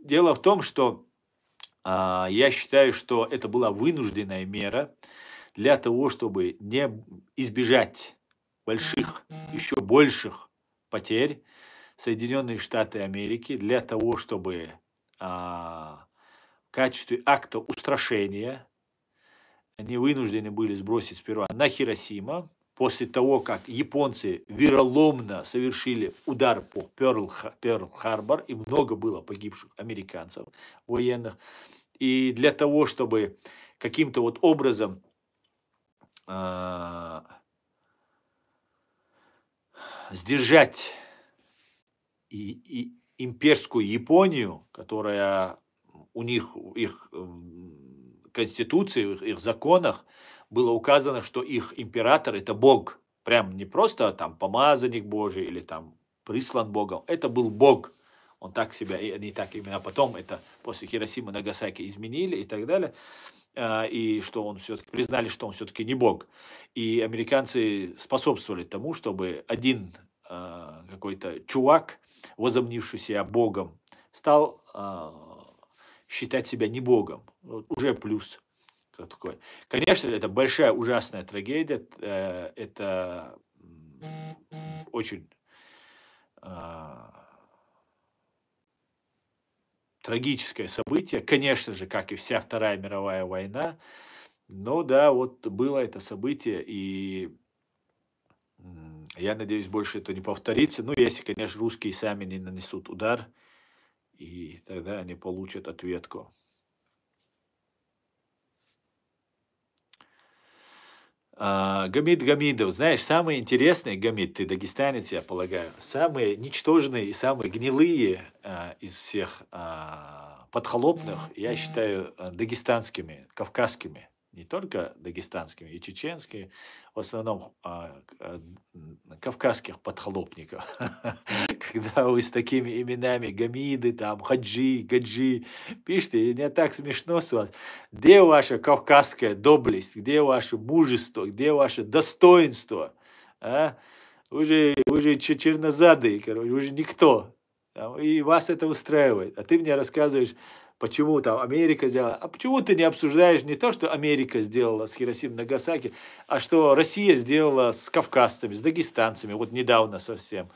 Дело в том, что я считаю, что это была вынужденная мера, для того, чтобы не избежать еще больших потерь, Соединенные Штаты Америки, для того, чтобы в качестве акта устрашения они вынуждены были сбросить сперва на Хиросиму, после того, как японцы вероломно совершили удар по Пёрл-Харбор, и много было погибших американцев военных, и для того, чтобы каким-то вот образом сдержать и имперскую Японию, которая у них, в их конституции, в их законах было указано, что их император это Бог. Прям не просто там помазанник Божий или там прислан Богом. Это был Бог. Он так себя, и они так именно потом это после Хиросимы, Нагасаки изменили и так далее. И что он все-таки признали, что он все-таки не бог. И американцы способствовали тому, чтобы один какой-то чувак, возомнивший себя богом, стал считать себя не богом. Вот уже плюс такой. Конечно, это большая ужасная трагедия. Это очень трагическое событие, конечно же, как и вся Вторая мировая война. Но да, вот было это событие, и я надеюсь, больше это не повторится. Ну, если, конечно, русские сами не нанесут удар, и тогда они получат ответку. Гамид Гамидов, знаешь, самые интересные, Гамид, ты дагестанец, я полагаю, самые ничтожные и самые гнилые из всех подхолопных, я считаю, дагестанскими, кавказскими, не только дагестанскими, и чеченскими, в основном кавказских подхолопников. Когда вы с такими именами Гамиды, там, Хаджи, Гаджи, пишите, мне так смешно с вас. Где ваша кавказская доблесть, где ваше мужество, где ваше достоинство? А? Вы же чернозадые, короче, вы же никто. И вас это устраивает. А ты мне рассказываешь, почему там Америка сделала. А почему ты не обсуждаешь не то, что Америка сделала с Хиросимой Нагасаки, а что Россия сделала с кавказцами, с дагестанцами, вот недавно совсем.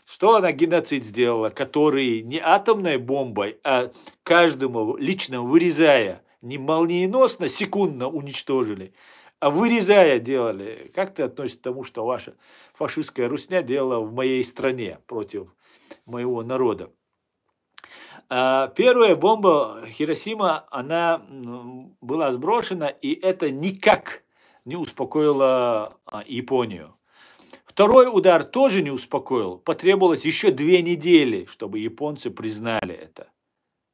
Что она геноцид сделала, который не атомной бомбой, а каждому лично вырезая, не молниеносно, секундно уничтожили, а вырезая делали. Как ты относишься к тому, что ваша фашистская русня делала в моей стране против моего народа? Первая бомба Хиросима, она была сброшена, и это никак не успокоило Японию. Второй удар тоже не успокоил. Потребовалось еще 2 недели, чтобы японцы признали это.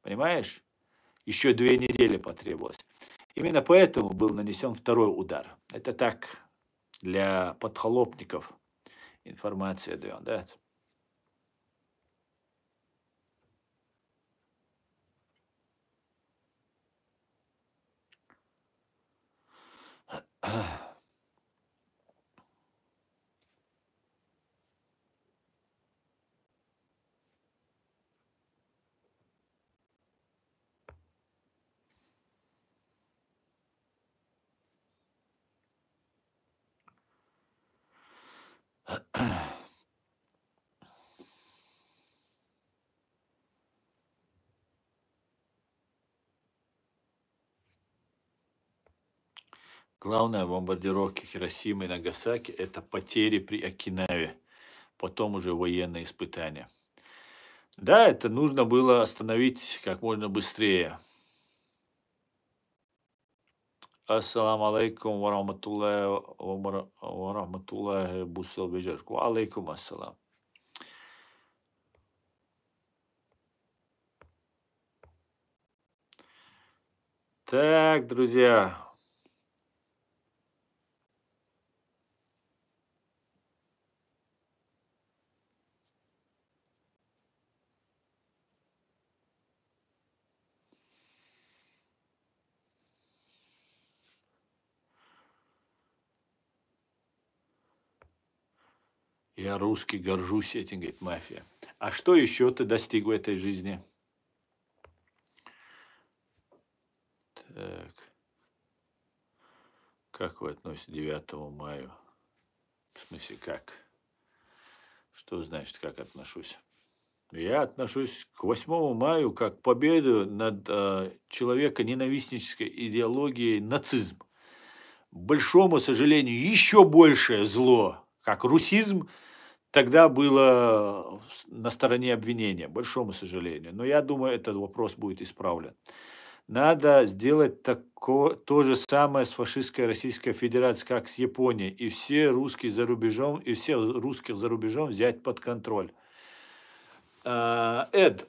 Понимаешь? Еще 2 недели потребовалось. Именно поэтому был нанесен второй удар. Это так, для подхолопников информация даем, да? Главное в бомбардировке Хиросимы и Нагасаки – это потери при Окинаве, потом уже военные испытания. Да, это нужно было остановить как можно быстрее. Ассаламу алейкум ва рахматуллахи бусал бежашку. Алейкум ассалам. Так, друзья. Я русский, горжусь этим, говорит мафия. А что еще ты достиг в этой жизни? Так. Как вы относитесь к 9 мая? В смысле, как? Что значит, как отношусь? Я отношусь к 8 мая как к победу над человеконенавистнической идеологией нацизм. К большому сожалению, еще большее зло, как русизм, тогда было на стороне обвинения, к большому сожалению. Но я думаю, этот вопрос будет исправлен. Надо сделать то же самое с фашистской Российской Федерацией, как с Японией, и все русские за рубежом, и все русских за рубежом взять под контроль. Эд,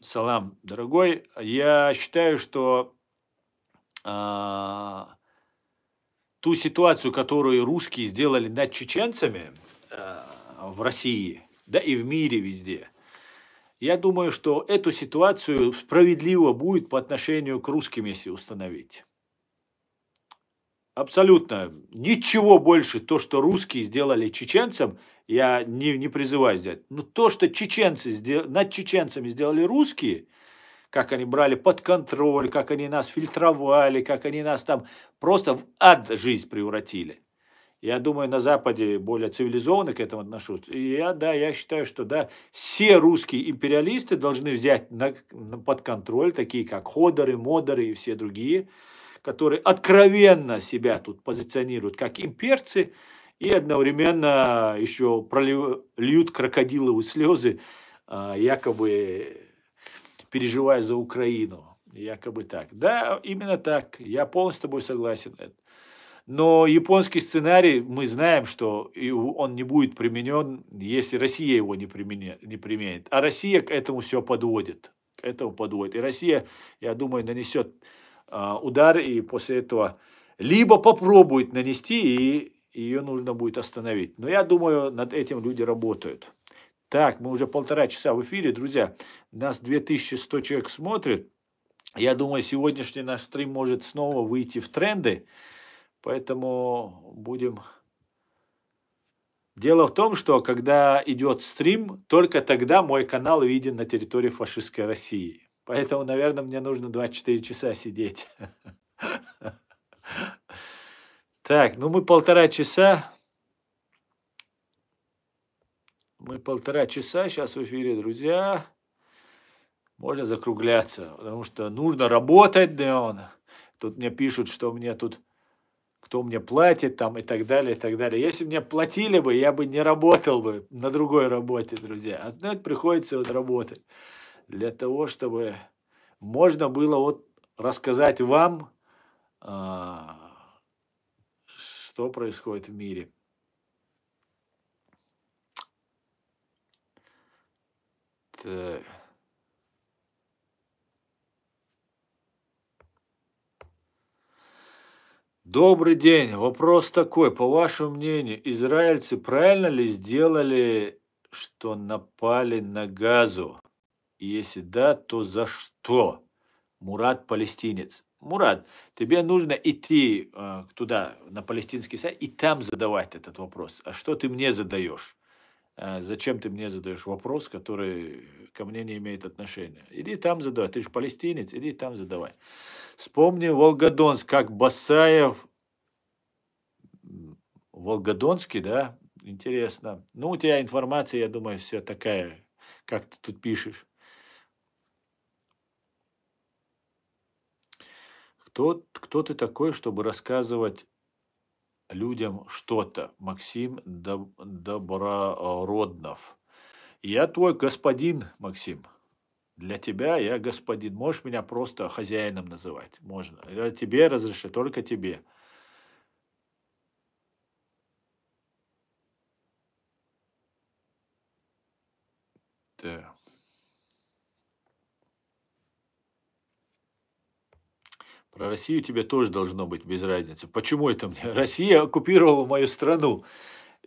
салам, дорогой, я считаю, что ту ситуацию, которую русские сделали над чеченцами в России, да и в мире везде, Я думаю, что эту ситуацию справедливо будет по отношению к русским, если установить. Абсолютно. Ничего больше то, что русские сделали чеченцам, я не призываю сделать. Но то, что чеченцы над чеченцами сделали русские, как они брали под контроль, как они нас фильтровали, как они нас там просто в ад жизнь превратили. Я думаю, на Западе более цивилизованно к этому отношутся. И да, я считаю, что да, все русские империалисты должны взять под контроль, такие как Ходоры, Модоры и все другие, которые откровенно себя тут позиционируют как имперцы и одновременно еще льют крокодиловые слезы, якобы переживая за Украину. Якобы так. Да, именно так. Я полностью с тобой согласен. Но японский сценарий, мы знаем, что он не будет применен, если Россия его не применит. А Россия к этому все подводит. К этому подводит. И Россия, я думаю, нанесет удар, и после этого либо попробует нанести, и ее нужно будет остановить. Но я думаю, над этим люди работают. Так, мы уже 1,5 часа в эфире, друзья. Нас 2100 человек смотрит. Я думаю, сегодняшний наш стрим может снова выйти в тренды. Поэтому будем... Дело в том, что когда идет стрим, только тогда мой канал виден на территории фашистской России. Поэтому, наверное, мне нужно 24 часа сидеть. Так, ну мы 1,5 часа. Мы 1,5 часа сейчас в эфире, друзья. Можно закругляться, потому что нужно работать, да. Тут мне пишут, что мне тут кто мне платит там и так далее, и так далее. Если мне платили бы, я бы не работал бы на другой работе, друзья. Одно это приходится вот работать для того, чтобы можно было вот рассказать вам, что происходит в мире. Так. Добрый день. Вопрос такой. По вашему мнению, израильцы правильно ли сделали, что напали на Газу? И если да, то за что? Мурат палестинец. Мурат, тебе нужно идти туда, на палестинский сайт, и там задавать этот вопрос. А что ты мне задаешь? Зачем ты мне задаешь вопрос, который ко мне не имеет отношения? Иди там задавай. Ты же палестинец, иди там задавай. Вспомни Волгодонск, как Басаев, Волгодонский, да? Интересно. Ну, у тебя информация, я думаю, все такая, как ты тут пишешь. Кто ты такой, чтобы рассказывать людям что-то? Максим Добророднов. Я твой господин, Максим. Для тебя я господин. Можешь меня просто хозяином называть. Можно. Я тебе разрешаю, только тебе. Да. Про Россию тебе тоже должно быть без разницы. Почему это мне? Россия оккупировала мою страну.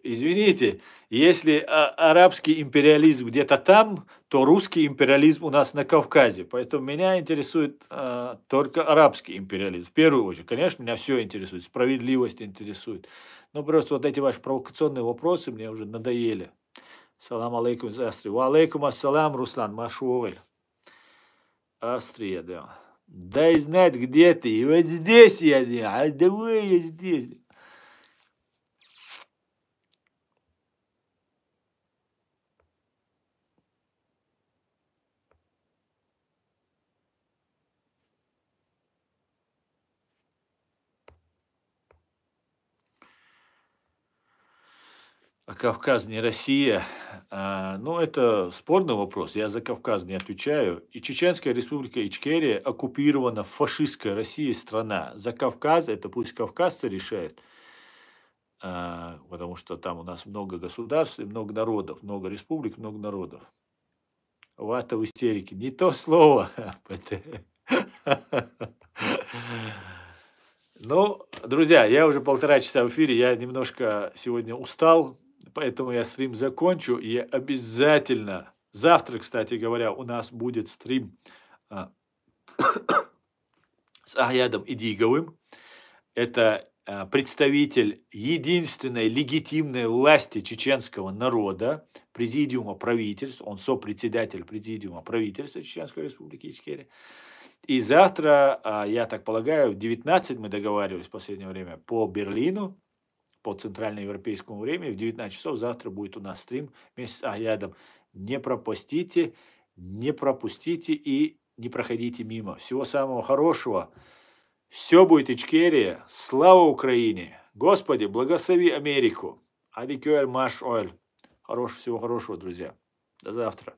Извините, если арабский империализм где-то там, то русский империализм у нас на Кавказе. Поэтому меня интересует только арабский империализм. В первую очередь, конечно, меня все интересует, справедливость интересует. Но просто вот эти ваши провокационные вопросы мне уже надоели. Салам алейкум из Австрии. Ва алейкум ассалам, Руслан, Машуэль. Австрия, да. Дай знать, где ты. И вот здесь я, а давай я здесь. А Кавказ не Россия. Ну, это спорный вопрос. Я за Кавказ не отвечаю. И Чеченская республика Ичкерия оккупирована фашистской Россией страна. За Кавказ, это пусть кавказцы решают, потому что там у нас много государств и много народов, много республик, много народов. Вата в истерике. Не то слово. Ну, друзья, я уже 1,5 часа в эфире, я немножко сегодня устал, поэтому я стрим закончу, и я обязательно Завтра, кстати говоря, у нас будет стрим а, с Аядом Идиговым. Это представитель единственной легитимной власти чеченского народа, президиума правительства, он сопредседатель президиума правительства Чеченской Республики Ичкерия. И завтра, я так полагаю, в 19 мы договаривались в последнее время по Берлину, по центральноевропейскому времени, в 19 часов завтра будет у нас стрим вместе с Аядом. Не пропустите, не пропустите и не проходите мимо. Всего самого хорошего. Все будет Ичкерия. Слава Украине! Господи, благослови Америку! Адикюэль Маш Оэль. Всего хорошего, друзья. До завтра.